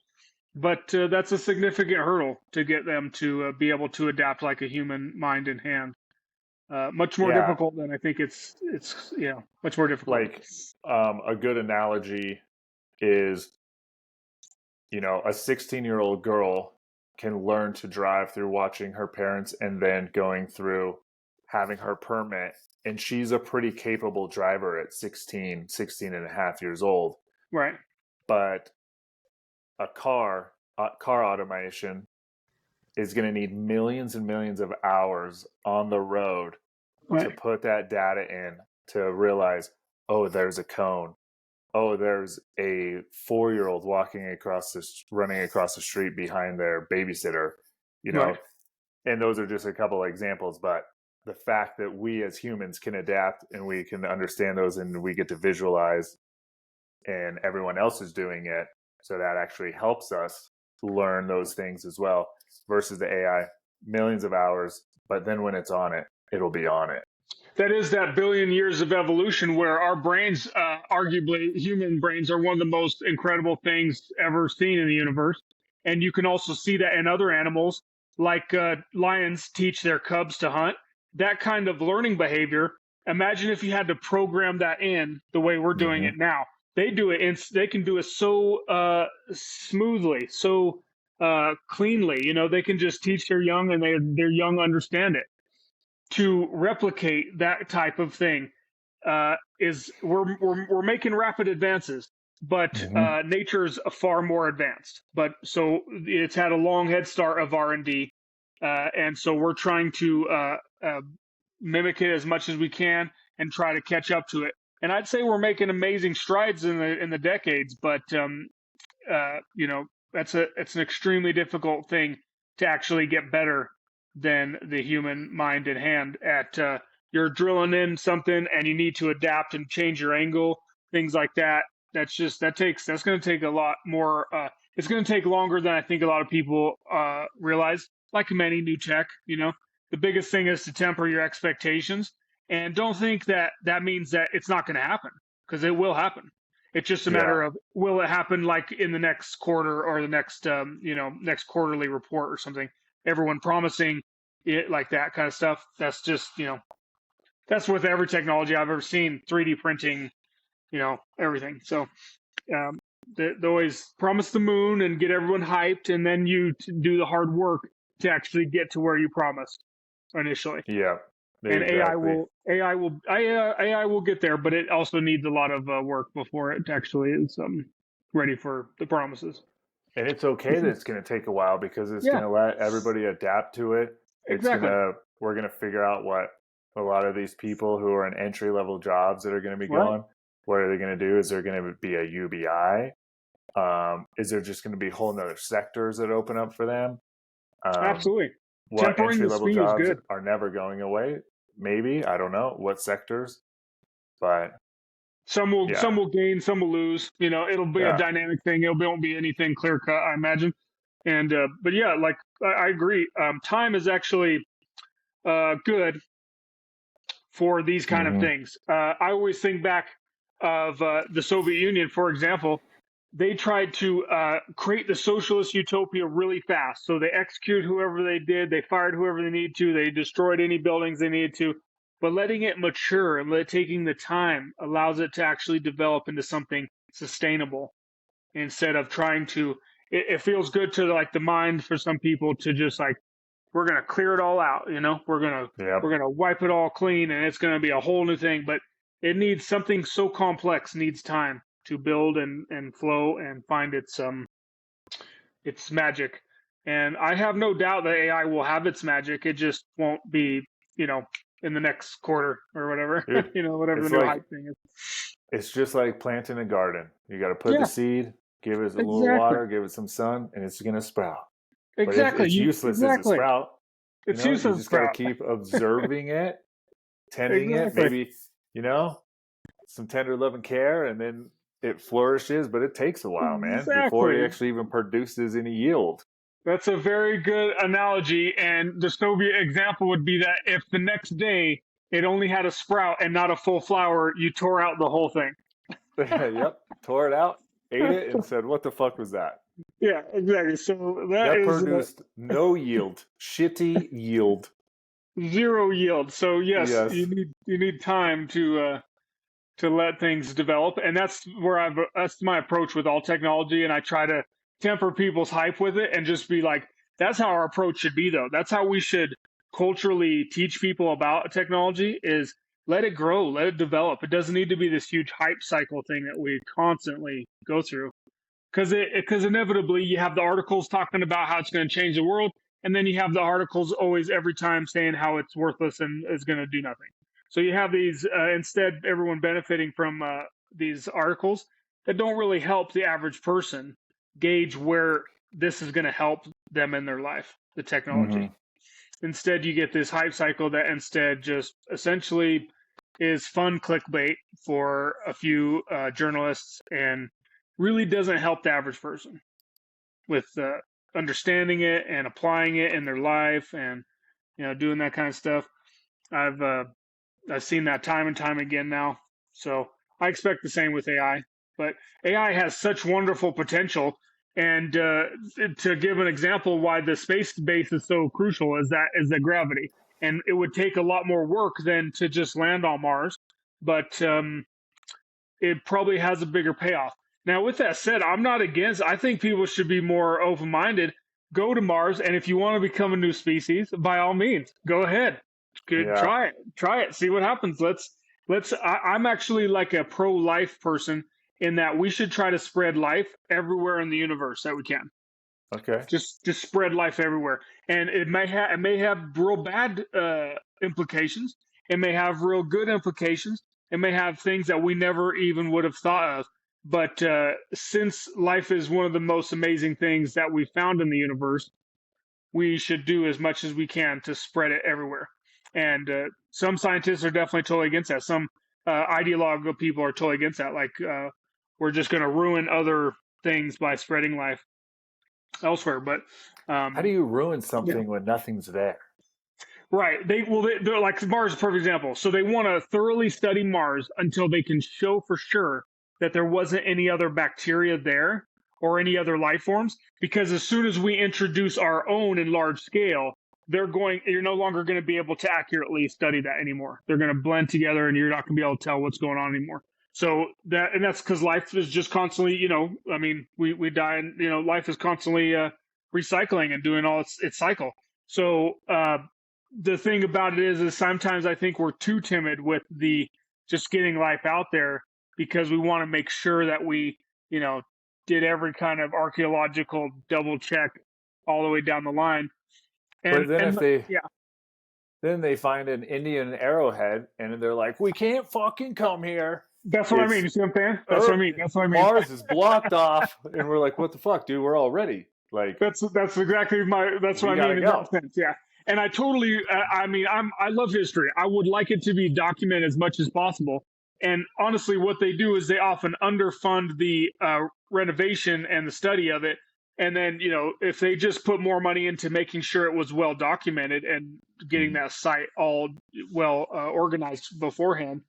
But that's a significant hurdle to get them to be able to adapt like a human mind and hand. Much more Yeah. difficult than I think it's much more difficult. Like a good analogy is a 16-year-old girl can learn to drive through watching her parents and then going through having her permit. And she's a pretty capable driver at 16 and a half years old. Right. But a car automation is going to need millions and millions of hours on the road to Right. put that data in to realize, oh, there's a cone. Oh, there's a 4-year-old running across the street behind their babysitter, Right. and those are just a couple of examples. But the fact that we as humans can adapt and we can understand those and we get to visualize and everyone else is doing it, so that actually helps us learn those things as well, versus the AI, millions of hours, but then when it's on it, it'll be on it. That is that billion years of evolution where our brains, arguably human brains, are one of the most incredible things ever seen in the universe. And you can also see that in other animals, like lions teach their cubs to hunt. That kind of learning behavior. Imagine if you had to program that in the way we're doing it now. They do it. They can do it so smoothly, so cleanly. They can just teach their young, and their young understand it. To replicate that type of thing is we're making rapid advances, but nature's far more advanced. But so it's had a long head start of R&D, and so we're trying to mimic it as much as we can and try to catch up to it. And I'd say we're making amazing strides in the decades, but it's an extremely difficult thing to actually get better than the human mind and hand at you're drilling in something and you need to adapt and change your angle, things like that. That's going to take a lot more. It's going to take longer than I think a lot of people realize. Like many new tech, the biggest thing is to temper your expectations and don't think that means that it's not going to happen, because it will happen. It's just a matter of, will it happen like in the next quarter or the next next quarterly report or something. Everyone promising it, like that kind of stuff. That's just, that's with every technology I've ever seen, 3D printing, everything. So they always promise the moon and get everyone hyped, and then you do the hard work to actually get to where you promised initially. Yeah. And Exactly. AI will get there, but it also needs a lot of work before it actually is ready for the promises. And it's okay that it's going to take a while, because it's Yeah, going to let everybody adapt to it. exactly. We're going to figure out what a lot of these people who are in entry level jobs that are going to be Right. going, what are they going to do? Is there going to be a UBI? Is there just going to be whole nother sectors that open up for them? Absolutely. What Tempering entry the level speed is jobs good. are never going away? Maybe, I don't know what sectors, but Some will yeah, gain, some will lose. It'll be a yeah, dynamic thing. It won't be anything clear cut, I imagine. And but yeah, like I agree. Time is actually good for these kind of mm-hmm. things. I always think back of the Soviet Union, for example. They tried to create the socialist utopia really fast. So they executed whoever they did, they fired whoever they needed to, they destroyed any buildings they needed to. But letting it mature and taking the time allows it to actually develop into something sustainable, instead of trying to. It feels good to like the mind for some people to just like, we're gonna clear it all out. We're Yep, gonna wipe it all clean, and it's gonna be a whole new thing. But it needs something so complex, needs time to build and flow and find its magic. And I have no doubt that AI will have its magic. It just won't be, in the next quarter or whatever, dude. whatever the It's new like hype thing is. it's just like planting a garden. You got to put the Yeah, seed, give it a little exactly, water, give it some sun, and it's gonna sprout. But exactly. it's useless as a Exactly. sprout. It's You useless, just got to sprout. keep observing it, tending it, Exactly, maybe, some tender love and care, and then it flourishes. But it takes a while, man, before it exactly. actually even produces any yield. That's a very good analogy. And the Soviet example would be that if the next day it only had a sprout and not a full flower, you tore out the whole thing. Yep, tore it out, ate it, and said, "What the fuck was that?" Yeah, exactly. So that That is produced no yield, shitty yield. zero yield. So yes, Yes. you need time to let things develop, and that's my approach with all technology. And I try to temper people's hype with it and just be like, that's how our approach should be, though. That's how we should culturally teach people about technology is let it grow, let it develop. It doesn't need to be this huge hype cycle thing that we constantly go through. Because inevitably you have the articles talking about how it's going to change the world, and then you have the articles always every time saying how it's worthless and is going to do nothing. So you have these instead everyone benefiting from these articles that don't really help the average person gauge where this is going to help them in their life, the technology. Instead, you get this hype cycle that instead just essentially is fun clickbait for a few journalists and really doesn't help the average person with understanding it and applying it in their life and doing that kind of stuff. I've seen that time and time again now. So I expect the same with AI. But AI has such wonderful potential. And to give an example why the space base is so crucial is the gravity. And it would take a lot more work than to just land on Mars, but it probably has a bigger payoff. Now, with that said, I'm not against. I think people should be more open-minded. Go to Mars, and if you want to become a new species, by all means, go ahead. Try it. See what happens. I'm actually like a pro-life person in that we should try to spread life everywhere in the universe that we can. Okay. Just spread life everywhere, and it may have real bad implications. It may have real good implications. It may have things that we never even would have thought of. But since life is one of the most amazing things that we found in the universe, we should do as much as we can to spread it everywhere. And some scientists are definitely totally against that. Some ideological people are totally against that. Like we're just going to ruin other things by spreading life elsewhere. But how do you ruin something when nothing's there? Right. They're like Mars is a perfect example. So they want to thoroughly study Mars until they can show for sure that there wasn't any other bacteria there or any other life forms. Because as soon as we introduce our own in large scale, you're no longer going to be able to accurately study that anymore. They're going to blend together and you're not going to be able to tell what's going on anymore. So that's because life is just constantly, we die and, life is constantly recycling and doing all its cycle. So the thing about it is sometimes I think we're too timid with the just getting life out there because we want to make sure that we, did every kind of archaeological double check all the way down the line. But then then they find an Indian arrowhead and they're like, we can't fucking come here. That's what I mean. You see what I'm saying? That's what I mean. Mars is blocked off, and we're like, what the fuck, dude? We're all ready. Like that's exactly that's what I mean in that sense. Yeah. And I totally, I love history. I would like it to be documented as much as possible. And honestly, what they do is they often underfund the renovation and the study of it. And then, if they just put more money into making sure it was well documented and getting that site all well organized beforehand,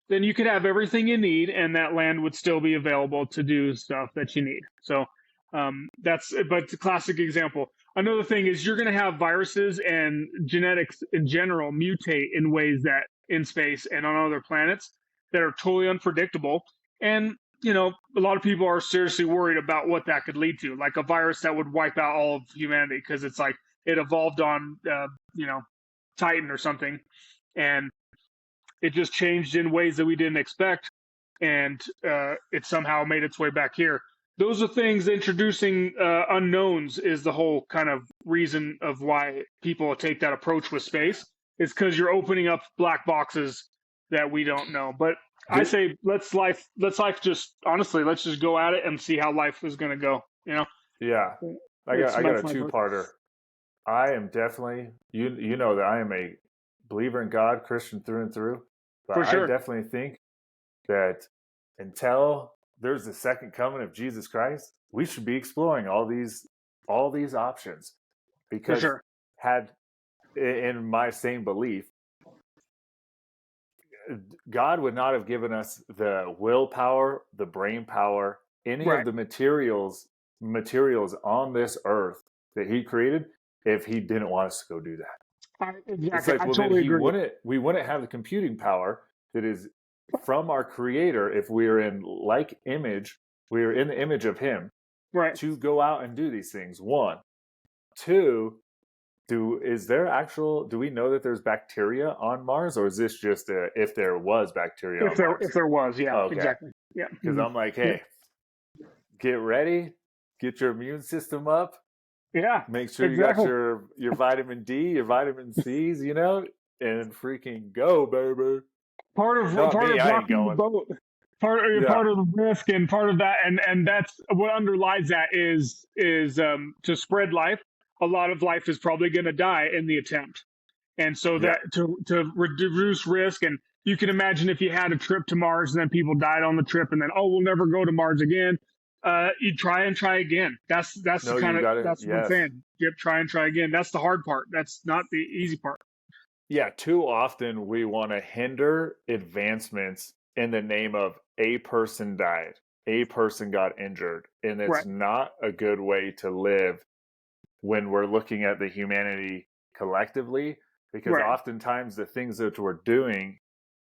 then you could have everything you need and that land would still be available to do stuff that you need. So but it's a classic example. Another thing is you're going to have viruses and genetics in general mutate in ways that in space and on other planets that are totally unpredictable. And, a lot of people are seriously worried about what that could lead to, like a virus that would wipe out all of humanity because it's like it evolved on, Titan or something. And it just changed in ways that we didn't expect. And it somehow made its way back here. Those are things introducing unknowns is the whole kind of reason of why people take that approach with space. It's because you're opening up black boxes that we don't know. But I say let's just go at it and see how life is going to go. Yeah, I got a two-parter. I am definitely you know that I am a believer in God, Christian through and through. But For sure. I definitely think that until there's the second coming of Jesus Christ, we should be exploring all these options, because had in my same belief, God would not have given us the willpower, the brain power, any of the materials on this earth that He created if He didn't want us to go do that. Exactly. It's like, I totally agree. We wouldn't have the computing power that is from our Creator if we are in the image of Him. Right. to go out and do these things. One, two. Do we know that there's bacteria on Mars, or is this just if there was bacteria on If Mars? there was, yeah, Okay, exactly. Yeah. because I'm like, hey, get ready, get your immune system up, Yeah, make sure you got exactly. your vitamin D, your vitamin C's, and freaking go, baby. Not Part me, of I ain't rocking the going. boat, Yeah, part of the risk and part of that, and that's what underlies that is to spread life. A lot of life is probably going to die in the attempt, and so yeah. that to reduce risk. And you can imagine if you had a trip to Mars and then people died on the trip, and then we'll never go to Mars again. You try and try again. That's the No, kind you of got it. that's what I'm Yes. saying. Yep, try and try again. That's the hard part. That's not the easy part. Yeah, too often we want to hinder advancements in the name of a person died, a person got injured, and Right, it's not a good way to live when we're looking at the humanity collectively, because right, oftentimes the things that we're doing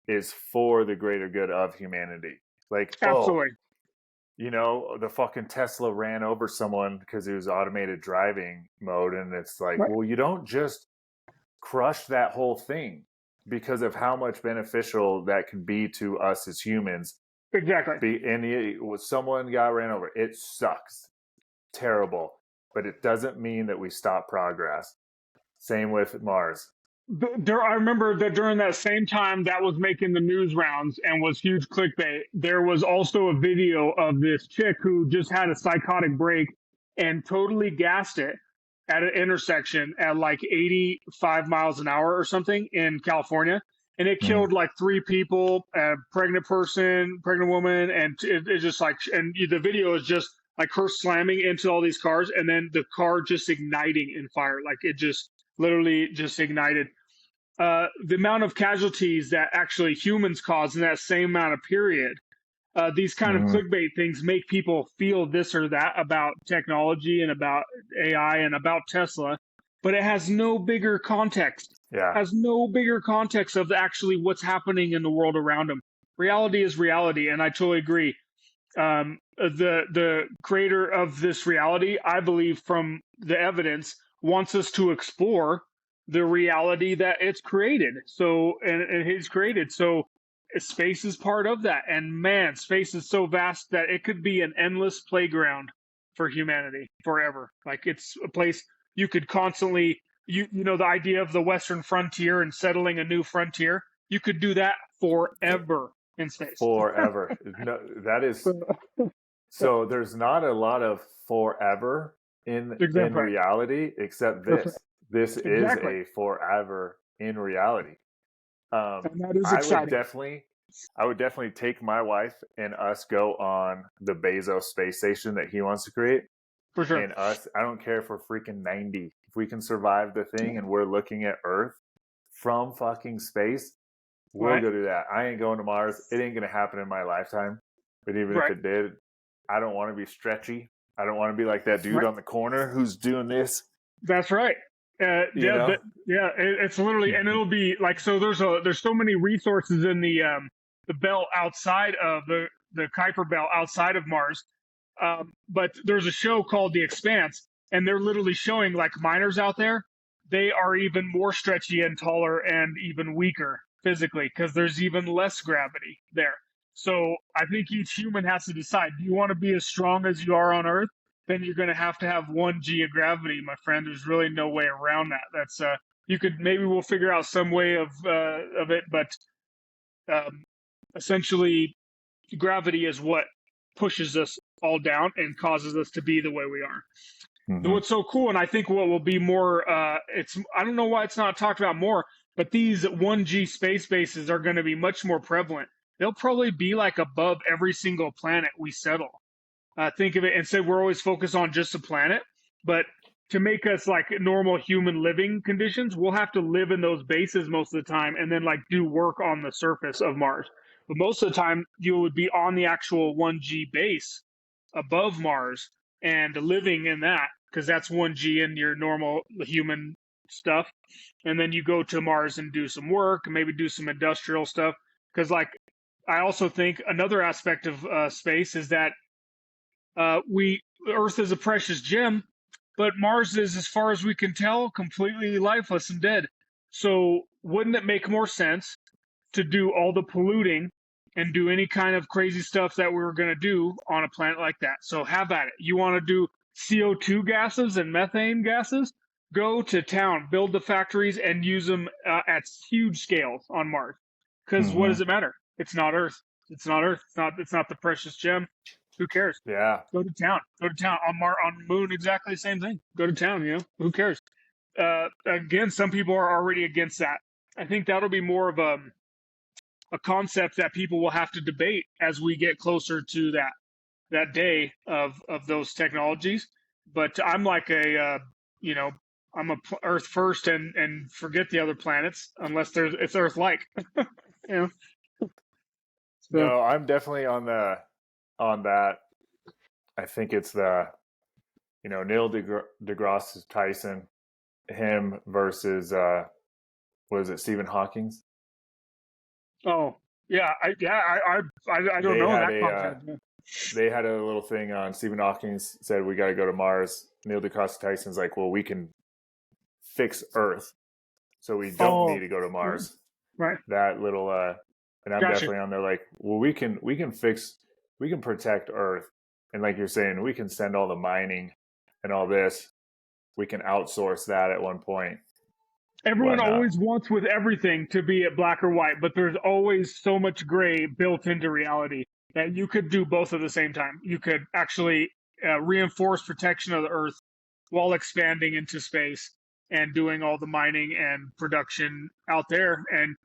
is for the greater good of humanity. Like, absolutely. the fucking Tesla ran over someone because it was automated driving mode, and it's like, Right, well, you don't just crush that whole thing because of how much beneficial that can be to us as humans. exactly. Someone got ran over. It sucks, terrible, but it doesn't mean that we stop progress. Same with Mars. I remember that during that same time that was making the news rounds and was huge clickbait, there was also a video of this chick who just had a psychotic break and totally gassed it at an intersection at like 85 miles an hour or something in California. And it Mm. killed like three people, a pregnant person, pregnant woman. And it's just like, and the video is just like her slamming into all these cars and then the car just igniting in fire. Like it just literally just ignited. The amount of casualties that actually humans cause in that same amount of period. These kind of Mm. clickbait things make people feel this or that about technology and about AI and about Tesla, but it has no bigger context. Yeah. Has no bigger context of actually what's happening in the world around them. Reality is reality, and I totally agree. The creator of this reality, I believe, from the evidence, wants us to explore the reality that it's created. So and he's created. So space is part of that. And man, space is so vast that it could be an endless playground for humanity forever. Like it's a place you could constantly you know the idea of the Western frontier and settling a new frontier. You could do that forever in space. Forever. No, that is so. There's not a lot of forever in Exactly. reality, except That's right. this. This is Exactly. a forever in reality. And that is I would exciting definitely, I would definitely take my wife and us go on the Bezos space station that he wants to create, for sure. and us. I don't care if we're freaking 90. If we can survive the thing and we're looking at Earth from fucking space, we'll Right. go do that. I ain't going to Mars. It ain't gonna happen in my lifetime. But even if Right. it did, I don't want to be stretchy. I don't want to be like that dude Right. on the corner who's doing this. That's right. You know? It's literally, and it'll be like so. There's so many resources in the belt outside of the Kuiper belt outside of Mars. But there's a show called The Expanse, and they're literally showing like miners out there. They are even more stretchy and taller and even weaker physically because there's even less gravity there. So I think each human has to decide: do you want to be as strong as you are on Earth? Then you're going to have 1 g of gravity, my friend. There's really no way around that. That's you could maybe we'll figure out some way of it, but um, essentially gravity is what pushes us all down and causes us to be the way we are. Mm-hmm. What's so cool, and I think what will be more, it's I don't know why it's not talked about more, but these 1G space bases are going to be much more prevalent. They'll probably be like above every single planet we settle. Think of it and say we're always focused on just the planet, but to make us like normal human living conditions, we'll have to live in those bases most of the time and then like do work on the surface of Mars. But most of the time, you would be on the actual 1G base above Mars and living in that because that's 1G in your normal human stuff. And then you go to Mars and do some work, maybe do some industrial stuff. Because, like, I also think another aspect of space is that Earth is a precious gem, but Mars is, as far as we can tell, completely lifeless and dead. So wouldn't it make more sense to do all the polluting and do any kind of crazy stuff that we were going to do on a planet like that? So have at it. You want to do CO2 gases and methane gases? Go to town, build the factories, and use them at huge scales on Mars. Because what Hmm. does it matter? It's not Earth. It's not Earth. It's not the precious gem. Who cares? Yeah. Go to town. Go to town on the moon. Exactly the same thing. Go to town. Who cares? Again, some people are already against that. I think that'll be more of a concept that people will have to debate as we get closer to that day of those technologies. But I'm like you know, I'm a Earth first and forget the other planets unless it's Earth like. you know. So No, I'm definitely on that. I think it's Neil deGrasse Tyson, him versus what is it, Stephen Hawking's? oh I don't They know had that a concept. they had a little thing on Stephen Hawking said we got to go to Mars. Neil deGrasse Tyson's like, well, we can fix Earth, so we don't need Oh, to go to Mars. right. That little and I'm Gotcha. definitely on there like, well, we can protect Earth, and like you're saying, we can send all the mining and all this. We can outsource that at one point, Everyone whatnot. always wants with everything to be at black or white, but there's always so much gray built into reality that you could do both at the same time. You could actually reinforce protection of the Earth while expanding into space and doing all the mining and production out there, and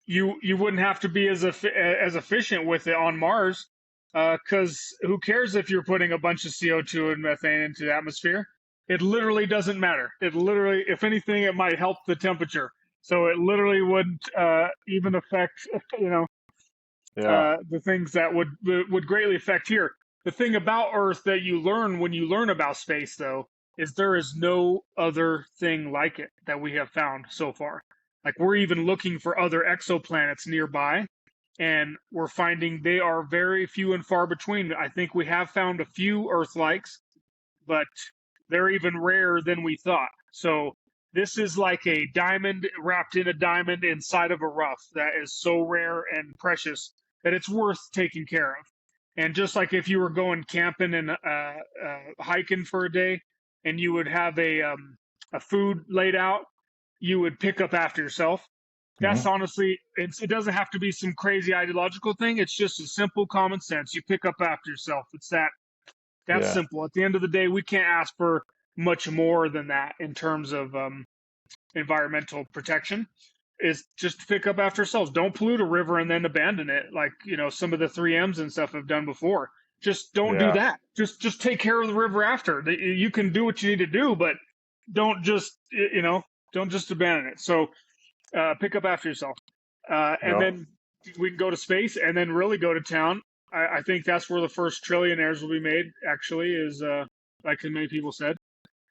you wouldn't have to be as efficient with it on Mars, because who cares if you're putting a bunch of CO2 and methane into the atmosphere? It literally doesn't matter. It literally, if anything, it might help the temperature. So it literally wouldn't even affect, you know, Yeah, the things that would greatly affect here. The thing about Earth that you learn when you learn about space, though, is there is no other thing like it that we have found so far. Like we're even looking for other exoplanets nearby, and we're finding they are very few and far between. I think we have found a few Earth-likes, but they're even rarer than we thought. So this is like a diamond wrapped in a diamond inside of a rough that is so rare and precious that it's worth taking care of. And just like if you were going camping and hiking for a day, and you would have a food laid out, you would pick up after yourself. That's hmm, honestly, it doesn't have to be some crazy ideological thing. It's just a simple common sense. You pick up after yourself. It's that's yeah, simple. At the end of the day, we can't ask for much more than that in terms of environmental protection. Is just to pick up after ourselves. Don't pollute a river and then abandon it, like some of the 3Ms and stuff have done before. Just don't do yeah, that. Just take care of the river after. You can do what you need to do, but don't just don't just abandon it. So pick up after yourself, and no, then we can go to space and then really go to town. I think that's where the first trillionaires will be made. Actually, is like many people said,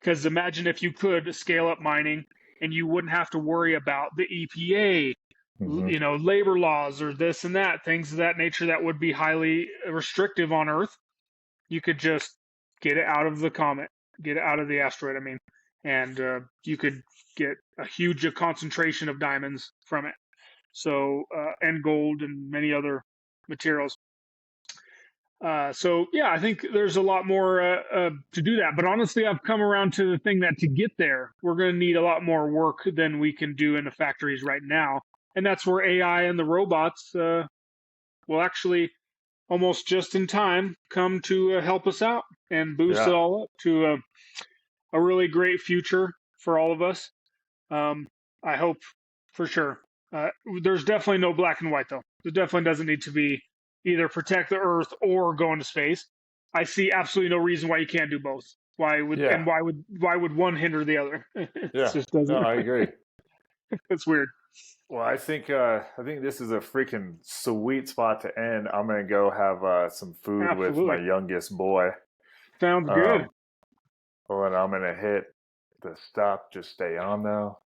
because imagine if you could scale up mining and you wouldn't have to worry about the EPA, hmm, labor laws or this and that, things of that nature that would be highly restrictive on Earth. You could just get it out of the comet, get it out of the asteroid. I mean, and you could get a huge concentration of diamonds from it. So and gold and many other materials. So yeah, I think there's a lot more to do that. But honestly, I've come around to the thing that to get there, we're going to need a lot more work than we can do in the factories right now, and that's where AI and the robots will actually almost just in time come to help us out and boost it yeah, all up to a really great future for all of us. Um, I hope for sure. Uh, there's definitely no black and white though. There definitely doesn't need to be either protect the Earth or go into space. I see absolutely no reason why you can't do both. yeah, Why would one hinder the other? It yeah. just No, doesn't. I agree. It's weird. Well, I think this is a freaking sweet spot to end. I'm gonna go have some food with my Absolutely. youngest boy. Sounds good. Um, well, and I'm gonna hit the stop. Just stay on though.